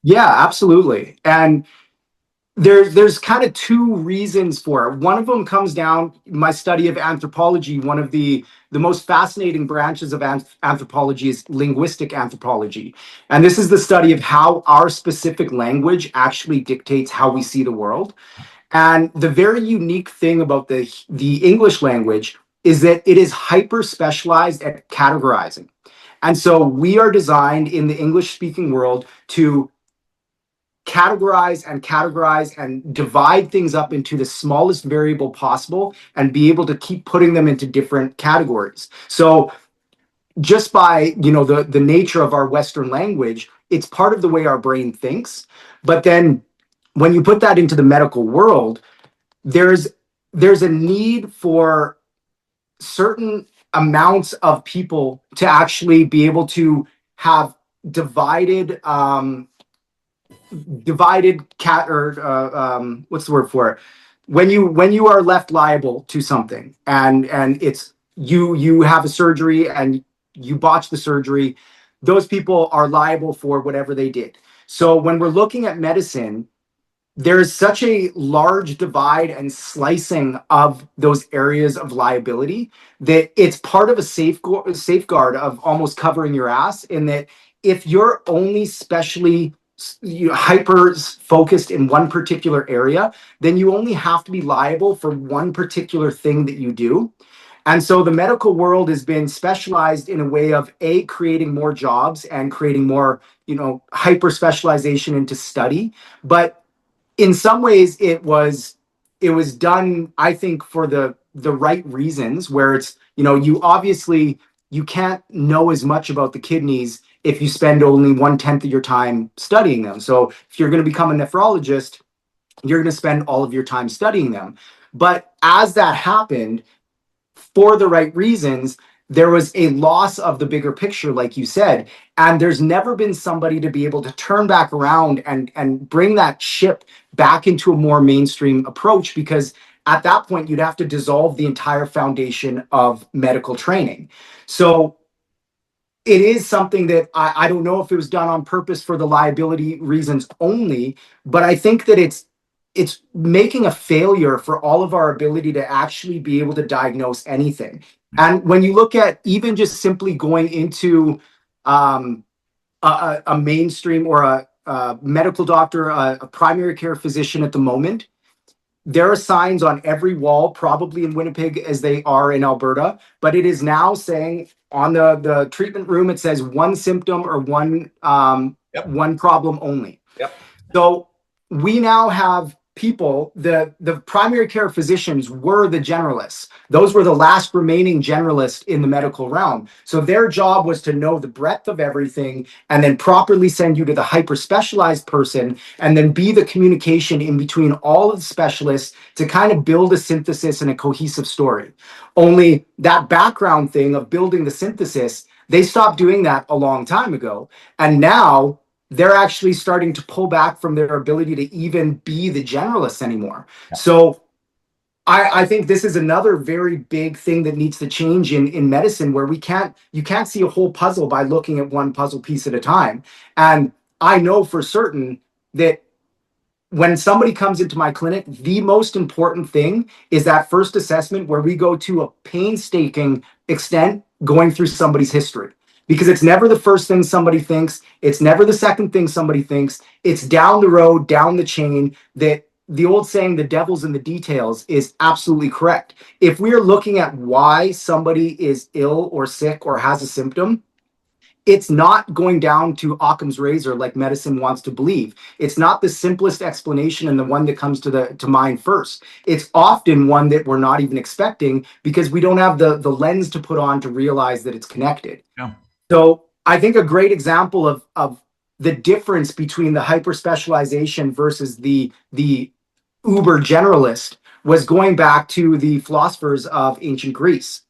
Yeah, absolutely. And there's kind of two reasons for it. One of them comes down my study of anthropology. One of the most fascinating branches of anthropology is linguistic anthropology. And this is the study of how our specific language actually dictates how we see the world. And the very unique thing about the English language is that it is hyper specialized at categorizing. And so we are designed in the English speaking world to categorize and divide things up into the smallest variable possible and be able to keep putting them into different categories. So just by, the nature of our Western language, it's part of the way our brain thinks. But then when you put that into the medical world, there's a need for certain amounts of people to actually be able to have divided cat or what's the word for it, when you are left liable to something and it's you have a surgery and you botch the surgery, those people are liable for whatever they did. So when we're looking at medicine, there is such a large divide and slicing of those areas of liability that it's part of a safeguard of almost covering your ass, in that if you're only specially hyper focused in one particular area, then you only have to be liable for one particular thing that you do. And so the medical world has been specialized in a way of creating more jobs and creating more, hyper specialization into study. But in some ways it was done, I think, for the right reasons, where it's, you obviously you can't know as much about the kidneys if you spend only 1/10 of your time studying them. So if you're going to become a nephrologist, you're going to spend all of your time studying them. But as that happened, for the right reasons, there was a loss of the bigger picture, like you said. And there's never been somebody to be able to turn back around and bring that ship back into a more mainstream approach, because at that point, you'd have to dissolve the entire foundation of medical training. So it is something that I don't know if it was done on purpose for the liability reasons only, but I think that it's making a failure for all of our ability to actually be able to diagnose anything. And when you look at even just simply going into a mainstream or a medical doctor, a primary care physician at the moment, there are signs on every wall, probably in Winnipeg as they are in Alberta, but it is now saying on the treatment room, it says one symptom or one problem only. Yep. So we now have people, the primary care physicians were the generalists. Those were the last remaining generalists in the medical realm. So their job was to know the breadth of everything and then properly send you to the hyper specialized person, and then be the communication in between all of the specialists to kind of build a synthesis and a cohesive story. Only that background thing of building the synthesis, they stopped doing that a long time ago. And now they're actually starting to pull back from their ability to even be the generalists anymore. Yeah. So I think this is another very big thing that needs to change in medicine, where you can't see a whole puzzle by looking at one puzzle piece at a time. And I know for certain that when somebody comes into my clinic, the most important thing is that first assessment, where we go to a painstaking extent going through somebody's history. Because it's never the first thing somebody thinks. It's never the second thing somebody thinks. It's down the road, down the chain, that the old saying, the devil's in the details, is absolutely correct. If we're looking at why somebody is ill or sick or has a symptom, it's not going down to Occam's razor like medicine wants to believe. It's not the simplest explanation and the one that comes to mind first. It's often one that we're not even expecting, because we don't have the lens to put on to realize that it's connected. Yeah. So I think a great example of the difference between the hyper specialization versus the uber generalist was going back to the philosophers of ancient Greece.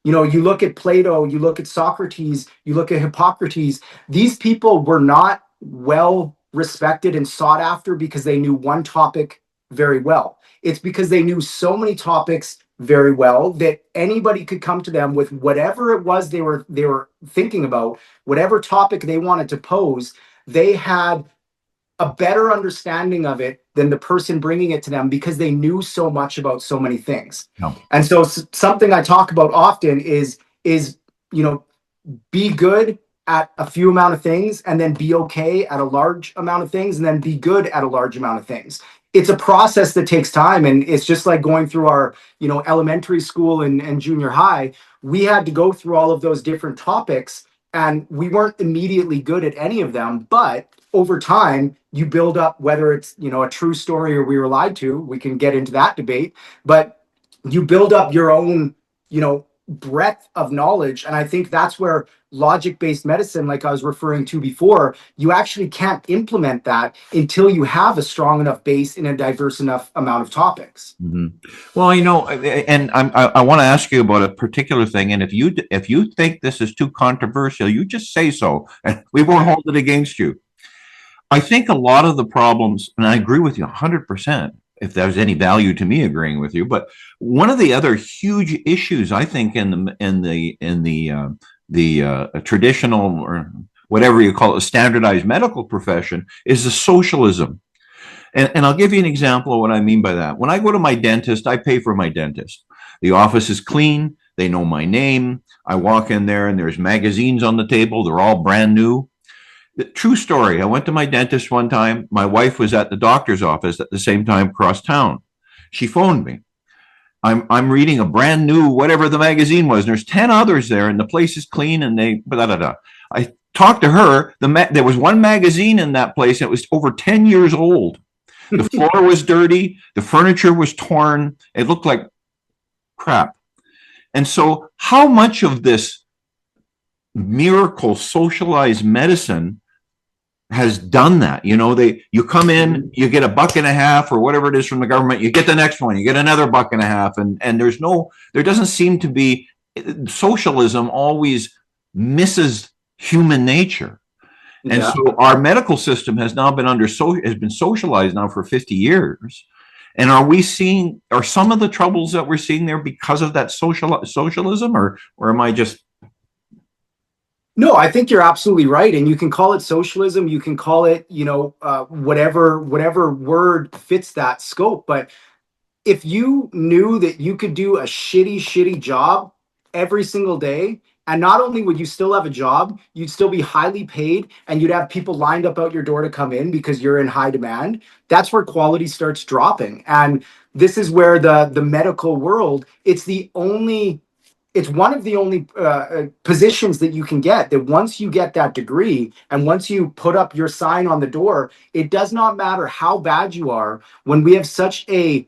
You look at Plato, you look at Socrates, you look at Hippocrates. These people were not well respected and sought after because they knew one topic very well. It's because they knew so many topics very well, that anybody could come to them with whatever it was they were thinking about, whatever topic they wanted to pose. They had a better understanding of it than the person bringing it to them because they knew so much about so many things. No. And so something I talk about often is be good at a few amount of things, and then be okay at a large amount of things, and then be good at a large amount of things. It's a process that takes time, and it's just like going through our elementary school and junior high. We had to go through all of those different topics, and we weren't immediately good at any of them, but over time you build up, whether it's a true story or we were lied to. We can get into that debate, but you build up your own breadth of knowledge. And I think that's where logic-based medicine, like I was referring to before, you actually can't implement that until you have a strong enough base in a diverse enough amount of topics. Mm-hmm. Well, and I want to ask you about a particular thing. And if you think this is too controversial, you just say so, and we won't hold it against you. I think a lot of the problems, and I agree with you 100%, if there's any value to me agreeing with you, but one of the other huge issues I think in the traditional, or whatever you call it, standardized medical profession, is the socialism. And I'll give you an example of what I mean by that. When I go to my dentist, I pay for my dentist. The office is clean. They know my name. I walk in there and there's magazines on the table. They're all brand new. The true story. I went to my dentist one time. My wife was at the doctor's office at the same time across town. She phoned me. I'm reading a brand new, whatever the magazine was. And there's 10 others there, and the place is clean. And I talked to her. There was one magazine in that place. And it was over 10 years old. The floor was dirty. The furniture was torn. It looked like crap. And so, how much of this miracle socialized medicine has done that? You come in, you get $1.50 or whatever it is from the government, you get the next one, you get another $1.50, and there doesn't seem to be, socialism always misses human nature. And so our medical system has now been has been socialized now for 50 years. And are some of the troubles that we're seeing there because of that socialism, or am I just... No, I think you're absolutely right. And you can call it socialism. You can call it, whatever word fits that scope. But if you knew that you could do a shitty job every single day, and not only would you still have a job, you'd still be highly paid, and you'd have people lined up out your door to come in because you're in high demand, that's where quality starts dropping. And this is where the medical world, it's one of the only positions that you can get, that once you get that degree and once you put up your sign on the door, it does not matter how bad you are. When we have such a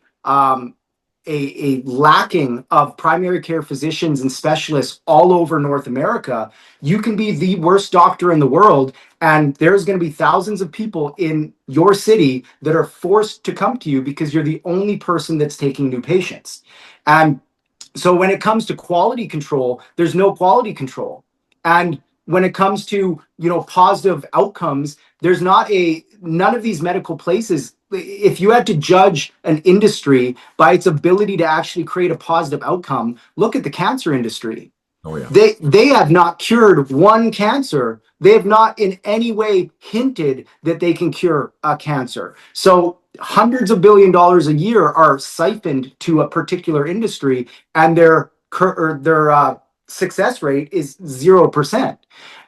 lacking of primary care physicians and specialists all over North America, you can be the worst doctor in the world, and there's going to be thousands of people in your city that are forced to come to you because you're the only person that's taking new patients. And so when it comes to quality control, there's no quality control. And when it comes to, positive outcomes, there's none of these medical places. If you had to judge an industry by its ability to actually create a positive outcome, look at the cancer industry. Oh, yeah. They have not cured one cancer. They have not in any way hinted that they can cure a cancer. So hundreds of $billions a year are siphoned to a particular industry, and their success rate is 0%.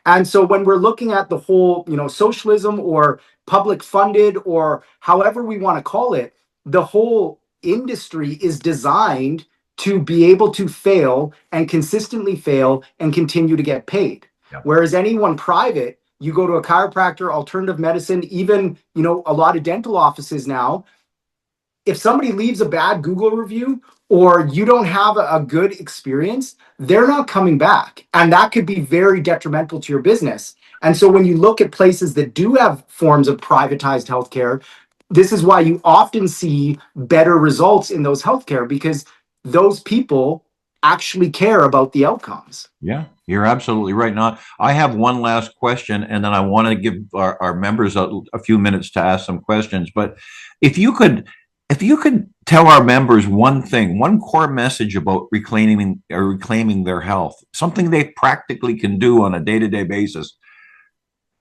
And so when we're looking at the whole, socialism or public funded or however we want to call it, the whole industry is designed to be able to fail and consistently fail and continue to get paid. Yeah. Whereas anyone private, you go to a chiropractor, alternative medicine, even, a lot of dental offices now, if somebody leaves a bad Google review or you don't have a good experience, they're not coming back. And that could be very detrimental to your business. And so when you look at places that do have forms of privatized healthcare, this is why you often see better results in those healthcare, because those people actually care about the outcomes. Yeah, you're absolutely right. Now, I have one last question, and then I want to give our members a few minutes to ask some questions. But if you could if you could tell our members one thing, one core message about reclaiming their health, something they practically can do on a day-to-day basis,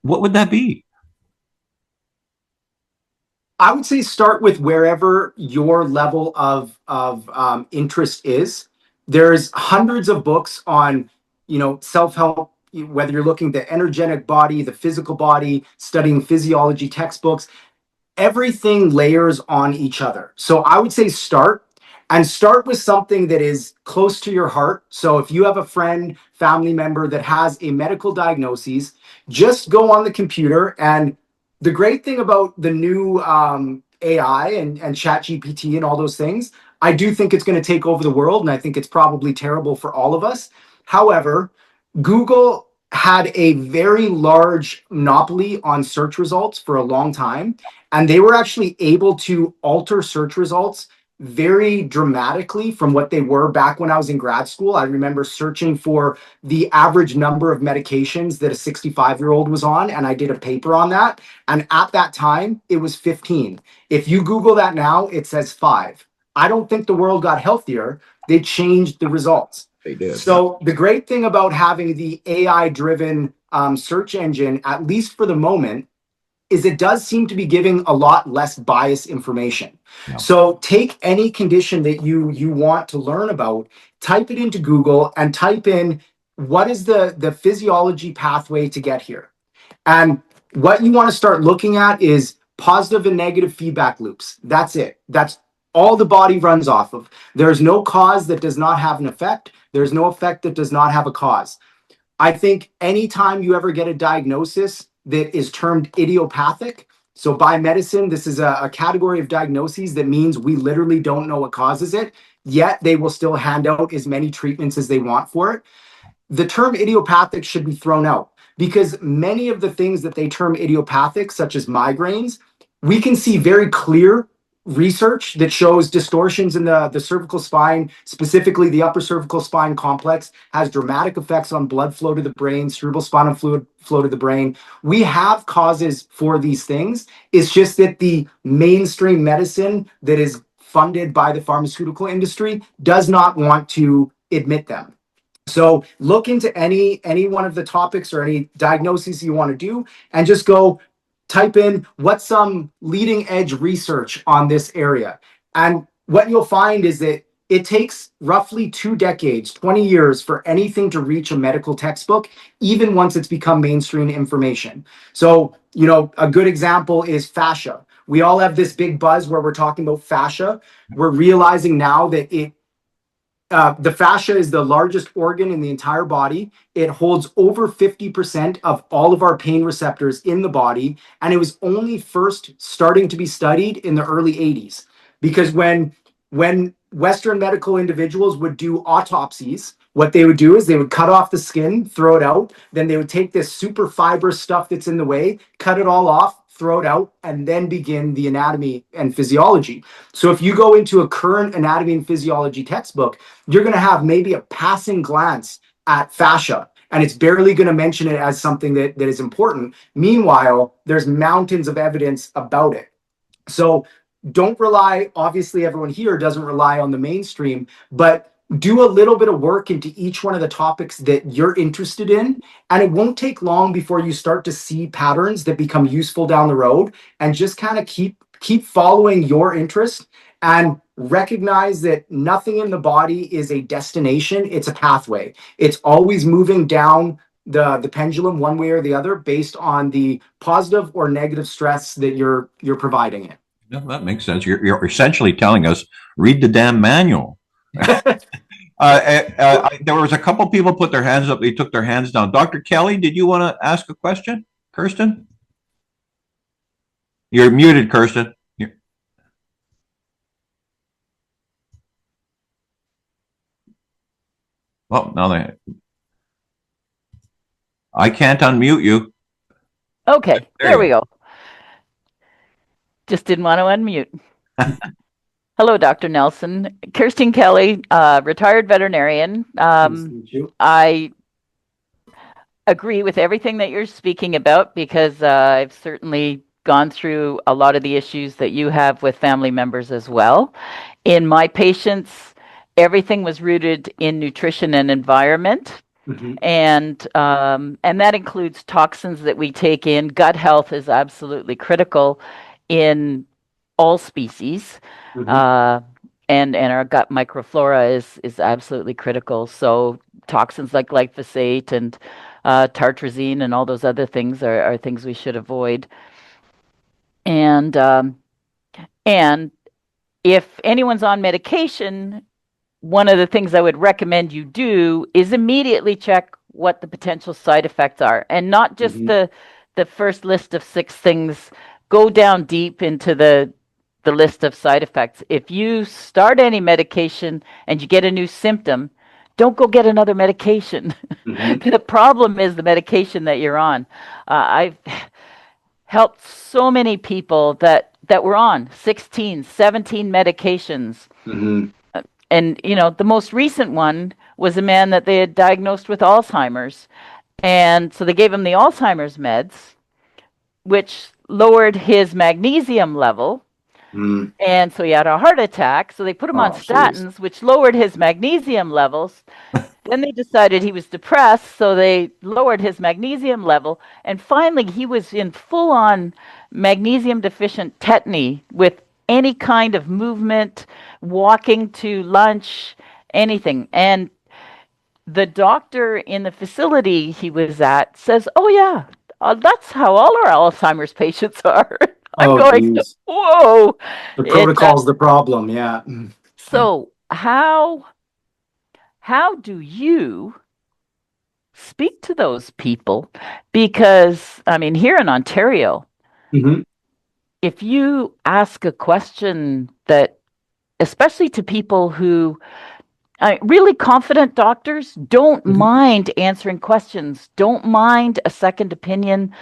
what would that be? I would say start with wherever your level of interest is. There's hundreds of books on, self-help, whether you're looking at the energetic body, the physical body, studying physiology textbooks. Everything layers on each other. So I would say start with something that is close to your heart. So if you have a friend, family member that has a medical diagnosis, just go on the computer. And the great thing about the new AI and chat GPT and all those things, I do think it's going to take over the world. And I think it's probably terrible for all of us. However, Google had a very large monopoly on search results for a long time, and they were actually able to alter search results very dramatically from what they were back when I was in grad school. I remember searching for the average number of medications that a 65-year-old was on, and I did a paper on that. And at that time, it was 15. If you Google that now, it says 5. I don't think the world got healthier. They changed the results. They did. So the great thing about having the AI-driven search engine, at least for the moment, is it does seem to be giving a lot less biased information. Yeah. So take any condition that you want to learn about, type it into Google and type in what is the physiology pathway to get here. And what you want to start looking at is positive and negative feedback loops. That's it. That's all the body runs off of. There's no cause that does not have an effect. There's no effect that does not have a cause. I think anytime you ever get a diagnosis that is termed idiopathic, so by medicine, this is a category of diagnoses that means we literally don't know what causes it, yet they will still hand out as many treatments as they want for it. The term idiopathic should be thrown out because many of the things that they term idiopathic, such as migraines, we can see very clear research that shows distortions in the cervical spine, specifically the upper cervical spine complex, has dramatic effects on blood flow to the brain, cerebral spinal fluid flow to the brain. We have causes for these things. It's just that the mainstream medicine that is funded by the pharmaceutical industry does not want to admit them. So look into any one of the topics or any diagnoses you want to do and just go type in what's some leading edge research on this area. And what you'll find is that it takes roughly 2 decades, 20 years for anything to reach a medical textbook, even once it's become mainstream information. So, a good example is fascia. We all have this big buzz where we're talking about fascia. We're realizing now that the fascia is the largest organ in the entire body. It holds over 50% of all of our pain receptors in the body. And it was only first starting to be studied in the early 80s. Because when Western medical individuals would do autopsies, what they would do is they would cut off the skin, throw it out. Then they would take this super fibrous stuff that's in the way, cut it all off, throw it out, and then begin the anatomy and physiology. So if you go into a current anatomy and physiology textbook, you're going to have maybe a passing glance at fascia, and it's barely going to mention it as something that is important. Meanwhile, there's mountains of evidence about it. So don't rely, obviously everyone here doesn't rely on the mainstream, but do a little bit of work into each one of the topics that you're interested in. And it won't take long before you start to see patterns that become useful down the road, and just kind of keep following your interest and recognize that nothing in the body is a destination. It's a pathway. It's always moving down the pendulum one way or the other based on the positive or negative stress that you're providing it. No, that makes sense. You're essentially telling us, read the damn manual. There was a couple people put their hands up. They took their hands down. Dr. Kelly, did you want to ask a question? Kirsten? You're muted, Kirsten. Well, I can't unmute you. Okay, there we go. Just didn't want to unmute. Hello, Dr. Nelson. Kirsten Kelly, retired veterinarian. I agree with everything that you're speaking about because I've certainly gone through a lot of the issues that you have with family members as well. In my patients, everything was rooted in nutrition and environment. And that includes toxins that we take in. Gut health is absolutely critical in all species. And our gut microflora is absolutely critical. So toxins like glyphosate and tartrazine and all those other things are things we should avoid. And if anyone's on medication, one of the things I would recommend you do is immediately check what the potential side effects are, and not just the first list of 6 things. Go down deep into the list of side effects. If you start any medication and you get a new symptom, don't go get another medication. The problem is the medication that you're on. I've helped so many people that were on 16, 17 medications. And, the most recent one was a man that they had diagnosed with Alzheimer's. And so they gave him the Alzheimer's meds, which lowered his magnesium level. And so he had a heart attack. So they put him on statins, which lowered his magnesium levels. Then they decided he was depressed, so they lowered his magnesium level. And finally, he was in full-on magnesium deficient tetany with any kind of movement, walking to lunch, anything. And the doctor in the facility he was at says, "Oh yeah, that's how all our Alzheimer's patients are." I'm going, geez. Whoa. The protocol's the problem, yeah. So how do you speak to those people? Because, I mean, here in Ontario, if you ask a question that, especially to people who, really confident doctors don't mind answering questions, don't mind a second opinion,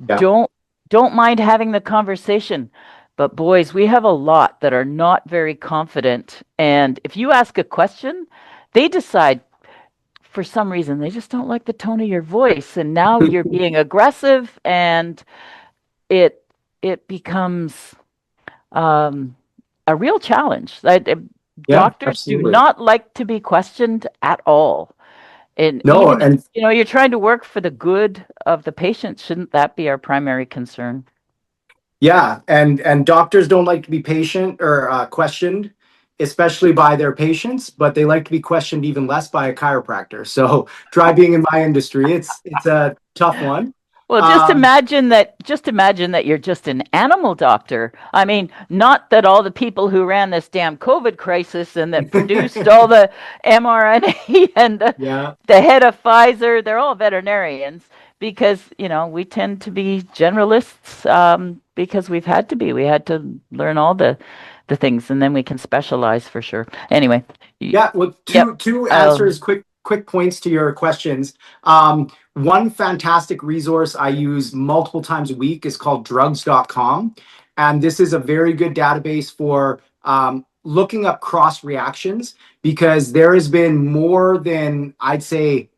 don't mind having the conversation. But boys, we have a lot that are not very confident. And if you ask a question, they decide for some reason they just don't like the tone of your voice. And now you're being aggressive, and it becomes a real challenge. Doctors absolutely. do not like to be questioned at all. And you're trying to work for the good of the patient. Shouldn't that be our primary concern? Yeah, and doctors don't like to be questioned, especially by their patients, but they like to be questioned even less by a chiropractor. So try being in my industry. It's a tough one. Well, just imagine that you're just an animal doctor. I mean, not that all the people who ran this damn COVID crisis and that produced all the mRNA and the head of Pfizer, they're all veterinarians, because, we tend to be generalists because we've had to be. We had to learn all the things, and then we can specialize for sure. Anyway. Yeah, well, two answers, quick points to your questions. One fantastic resource I use multiple times a week is called drugs.com. And this is a very good database for looking up cross reactions, because there has been more than, I'd say,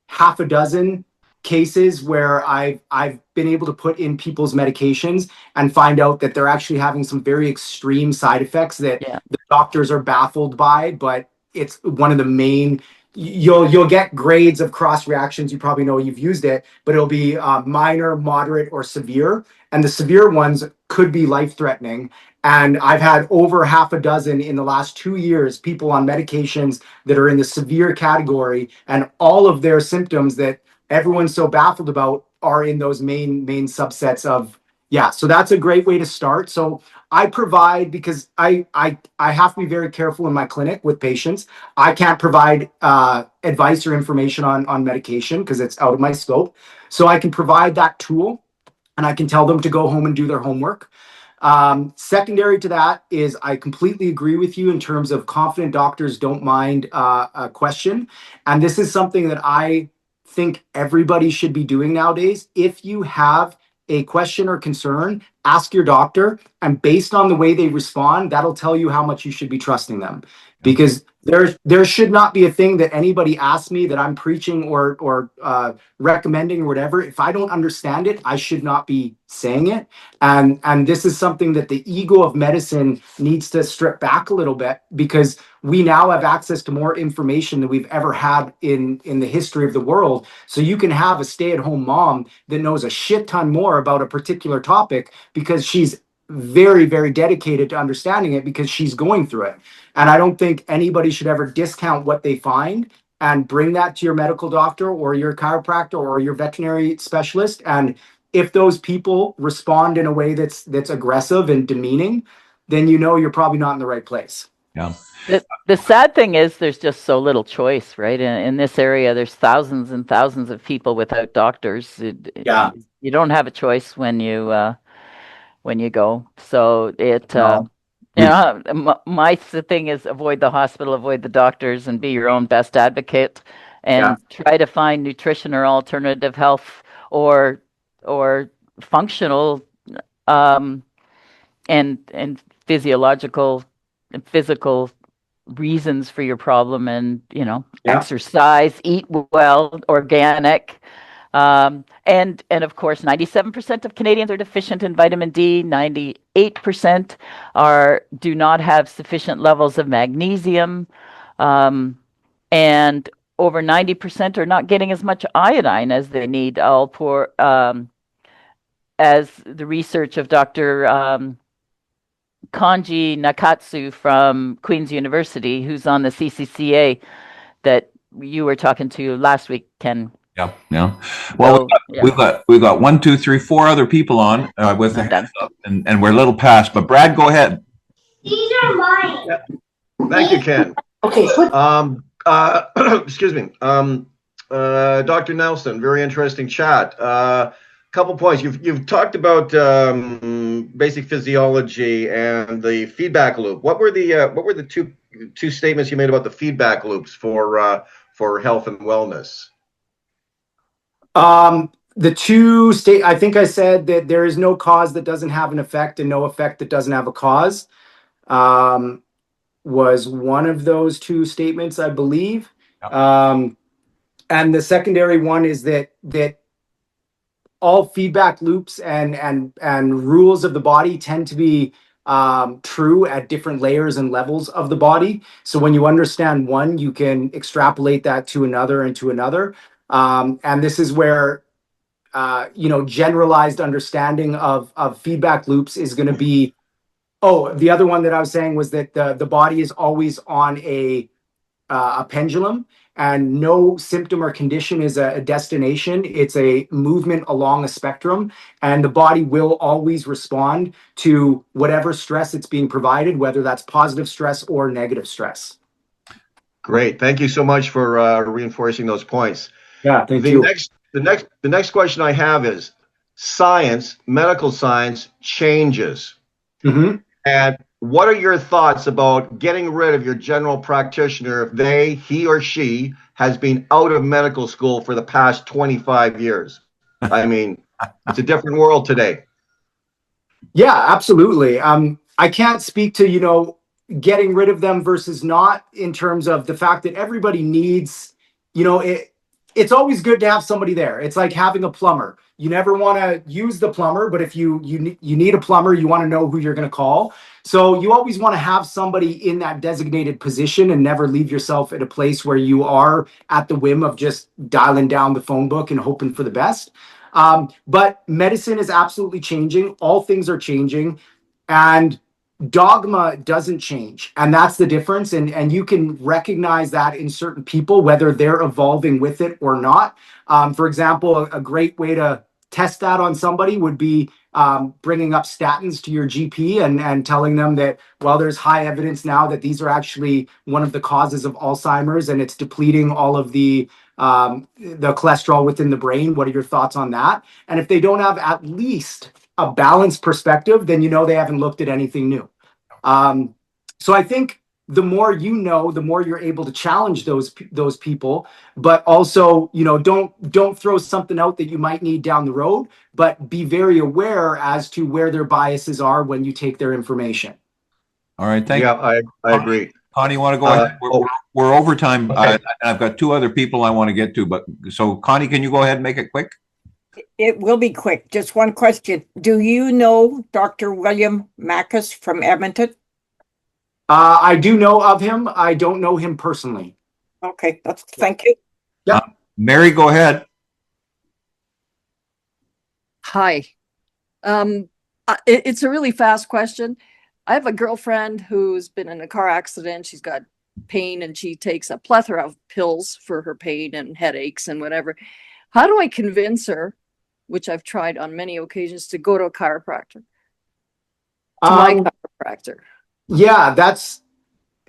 half a dozen cases where I've been able to put in people's medications and find out that they're actually having some very extreme side effects that the doctors are baffled by, but it's one of the main. You'll get grades of cross reactions. You probably know, you've used it, but it'll be minor, moderate, or severe. And the severe ones could be life-threatening. And I've had over half a dozen in the last 2 years, people on medications that are in the severe category, and all of their symptoms that everyone's so baffled about are in those main subsets of. So that's a great way to start. So I provide, because I have to be very careful in my clinic with patients. I can't provide advice or information on medication because it's out of my scope. So I can provide that tool, and I can tell them to go home and do their homework. Secondary to that is, I completely agree with you in terms of confident doctors don't mind a question. And this is something that I think everybody should be doing nowadays. If you have a question or concern, ask your doctor, and based on the way they respond, that'll tell you how much you should be trusting them. Because There should not be a thing that anybody asks me that I'm preaching or recommending or whatever. If I don't understand it, I should not be saying it. And this is something that the ego of medicine needs to strip back a little bit, because we now have access to more information than we've ever had in the history of the world. So you can have a stay-at-home mom that knows a shit ton more about a particular topic because she's very, very dedicated to understanding it because she's going through it. And I don't think anybody should ever discount what they find and bring that to your medical doctor or your chiropractor or your veterinary specialist. And if those people respond in a way that's aggressive and demeaning, then you know you're probably not in the right place. Yeah. The sad thing is there's just so little choice, right? In this area, there's thousands and thousands of people without doctors. Yeah. You don't have a choice when you go. So No. you know, my thing is avoid the hospital, avoid the doctors, and be your own best advocate, and try to find nutrition or alternative health or functional and physiological and physical reasons for your problem, and exercise, eat well, organic. And of course, 97% of Canadians are deficient in vitamin D. 98% do not have sufficient levels of magnesium, and over 90% are not getting as much iodine as they need. As the research of Dr. Kanji Nakatsu from Queen's University, who's on the CCCA, that you were talking to last week, Ken. Yeah. Well, we've got 1, 2, 3, 4 other people on with the hands up, and we're a little past. But Brad, go ahead. These are mine. Yeah. Thank you, Ken. Okay. Excuse me. Dr. Nelson, very interesting chat. Couple points. You've talked about basic physiology and the feedback loop. What were the two statements you made about the feedback loops for health and wellness? I think I said that there is no cause that doesn't have an effect and no effect that doesn't have a cause. Was one of those two statements, I believe. And the secondary one is that all feedback loops and rules of the body tend to be true at different layers and levels of the body. So when you understand one, you can extrapolate that to another and to another. And this is where generalized understanding of feedback loops is going to be. Oh, the other one that I was saying was that the body is always on a pendulum, and no symptom or condition is a destination. It's a movement along a spectrum, and the body will always respond to whatever stress it's being provided, whether that's positive stress or negative stress. Great. Thank you so much for reinforcing those points. Yeah, thank you. The next question I have is science, medical science changes. Mm-hmm. And what are your thoughts about getting rid of your general practitioner if he or she has been out of medical school for the past 25 years? I mean, it's a different world today. Yeah, absolutely. I can't speak to, getting rid of them versus not, in terms of the fact that everybody needs, it's always good to have somebody there. It's like having a plumber. You never want to use the plumber, but if you need a plumber, you want to know who you're going to call. So you always want to have somebody in that designated position and never leave yourself at a place where you are at the whim of just dialing down the phone book and hoping for the best. But medicine is absolutely changing. All things are changing, and dogma doesn't change. And that's the difference. And you can recognize that in certain people, whether they're evolving with it or not. For example, a great way to test that on somebody would be bringing up statins to your GP and telling them that, well, there's high evidence now that these are actually one of the causes of Alzheimer's, and it's depleting all of the cholesterol within the brain. What are your thoughts on that? And if they don't have at least a balanced perspective, then they haven't looked at anything new. So I think the more the more you're able to challenge those people, but also, don't throw something out that you might need down the road, but be very aware as to where their biases are when you take their information. All right, thank you. Yeah, I agree. Connie, you want to go ahead? We're overtime. Okay. I've got two other people I want to get to, but so Connie, can you go ahead and make it quick? It will be quick. Just one question. Do you know Dr. William Mackus from Edmonton? I do know of him. I don't know him personally. Okay, thank you. Yeah. Mary, go ahead. Hi. It's a really fast question. I have a girlfriend who's been in a car accident. She's got pain and she takes a plethora of pills for her pain and headaches and whatever. How do I convince her, which I've tried on many occasions, to go to a chiropractor? To my chiropractor. Yeah,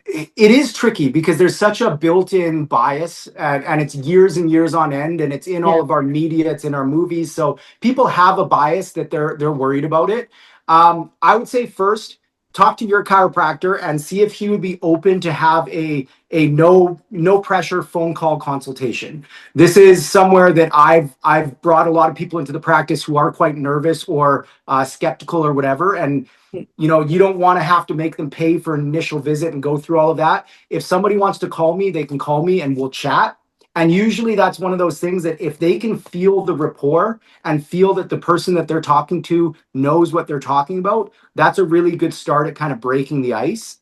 it is tricky because there's such a built-in bias and it's years and years on end, and it's in all of our media, it's in our movies. So people have a bias that they're worried about it. I would say first, talk to your chiropractor and see if he would be open to have a no pressure phone call consultation. This is somewhere that I've brought a lot of people into the practice who are quite nervous or skeptical or whatever, and you don't want to have to make them pay for an initial visit and go through all of that. If somebody wants to call me, they can call me and we'll chat. And usually that's one of those things that if they can feel the rapport and feel that the person that they're talking to knows what they're talking about, that's a really good start at kind of breaking the ice.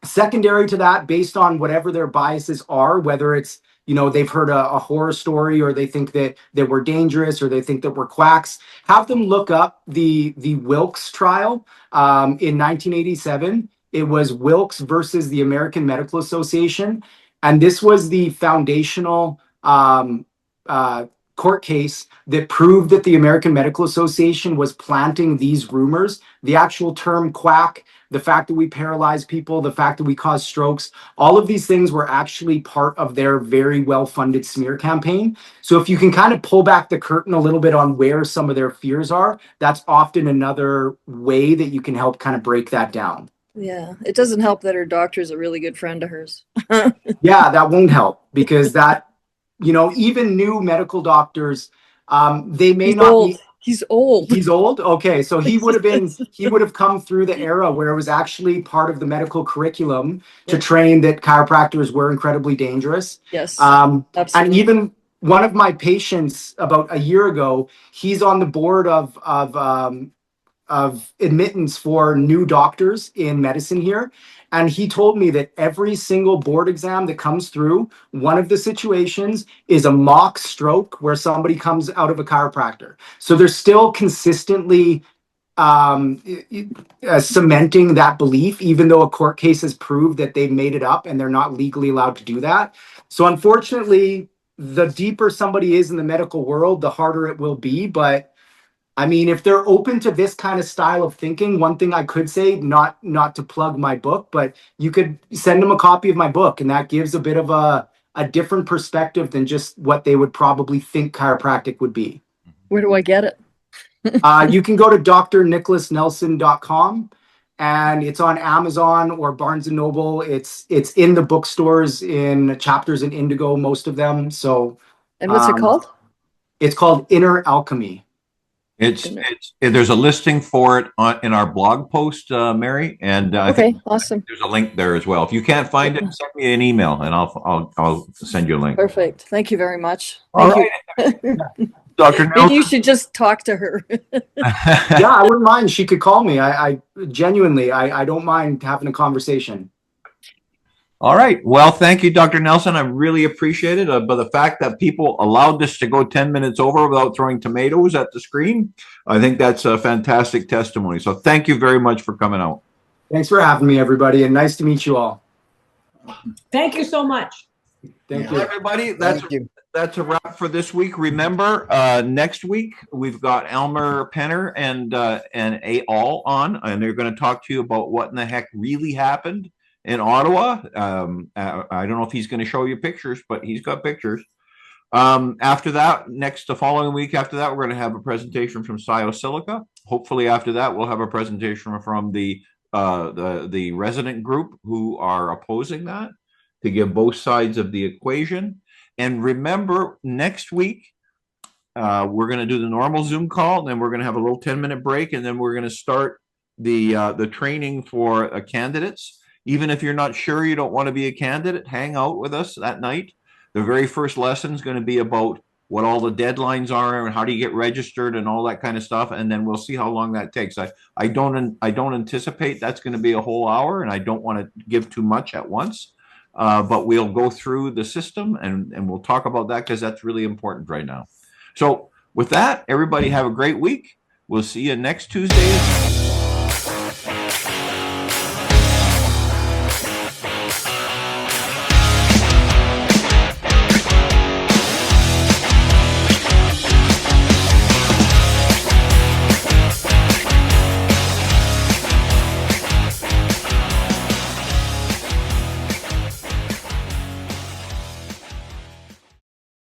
Secondary to that, based on whatever their biases are, whether it's, they've heard a horror story, or they think that we're dangerous, or they think that we're quacks, have them look up the Wilkes trial in 1987. It was Wilkes versus the American Medical Association. And this was the foundational court case that proved that the American Medical Association was planting these rumors. The actual term quack, the fact that we paralyze people, the fact that we cause strokes, all of these things were actually part of their very well-funded smear campaign. So if you can kind of pull back the curtain a little bit on where some of their fears are, that's often another way that you can help kind of break that down. Yeah, it doesn't help that her doctor is a really good friend of hers. Yeah, that won't help because that, even new medical doctors, they may not be. He's old. He's old? Okay, so he would have come through the era where it was actually part of the medical curriculum to train that chiropractors were incredibly dangerous. Yes, absolutely. And even one of my patients about a year ago, he's on the board of admittance for new doctors in medicine here. And he told me that every single board exam that comes through, one of the situations is a mock stroke where somebody comes out of a chiropractor. So they're still consistently cementing that belief, even though a court case has proved that they've made it up and they're not legally allowed to do that. So unfortunately, the deeper somebody is in the medical world, the harder it will be. But I mean, if they're open to this kind of style of thinking, one thing I could say, not to plug my book, but you could send them a copy of my book, and that gives a bit of a different perspective than just what they would probably think chiropractic would be. Where do I get it? You can go to drnicholasnelson.com, and it's on Amazon or Barnes & Noble. It's in the bookstores in Chapters and Indigo, most of them. So, and what's it called? It's called Inner Alchemy. There's a listing for it in our blog post, Mary, and okay, awesome. There's a link there as well. If you can't find it, send me an email and I'll send you a link. Perfect. Thank you very much. All right. Dr. Nelson. Maybe you should just talk to her. Yeah, I wouldn't mind. She could call me. I genuinely, I don't mind having a conversation. All right. Well, thank you, Dr. Nelson. I really appreciate it. But the fact that people allowed this to go 10 minutes over without throwing tomatoes at the screen, I think that's a fantastic testimony. So thank you very much for coming out. Thanks for having me, everybody, and nice to meet you all. Thank you so much. Thank you, everybody. That's a wrap for this week. Remember, next week we've got Elmer Penner and all on, and they're going to talk to you about what in the heck really happened in Ottawa. I don't know if he's going to show you pictures, but he's got pictures. After that, the following week after that, we're going to have a presentation from Silica. Hopefully after that, we'll have a presentation from the resident group who are opposing that, to give both sides of the equation. And remember, next week, we're going to do the normal Zoom call, and then we're going to have a little 10-minute break, and then we're going to start the training for candidates. Even if you're not sure you don't want to be a candidate, hang out with us that night. The very first lesson is going to be about what all the deadlines are and how do you get registered and all that kind of stuff. And then we'll see how long that takes. I don't anticipate that's going to be a whole hour, and I don't want to give too much at once. But we'll go through the system and we'll talk about that because that's really important right now. So with that, everybody have a great week. We'll see you next Tuesday.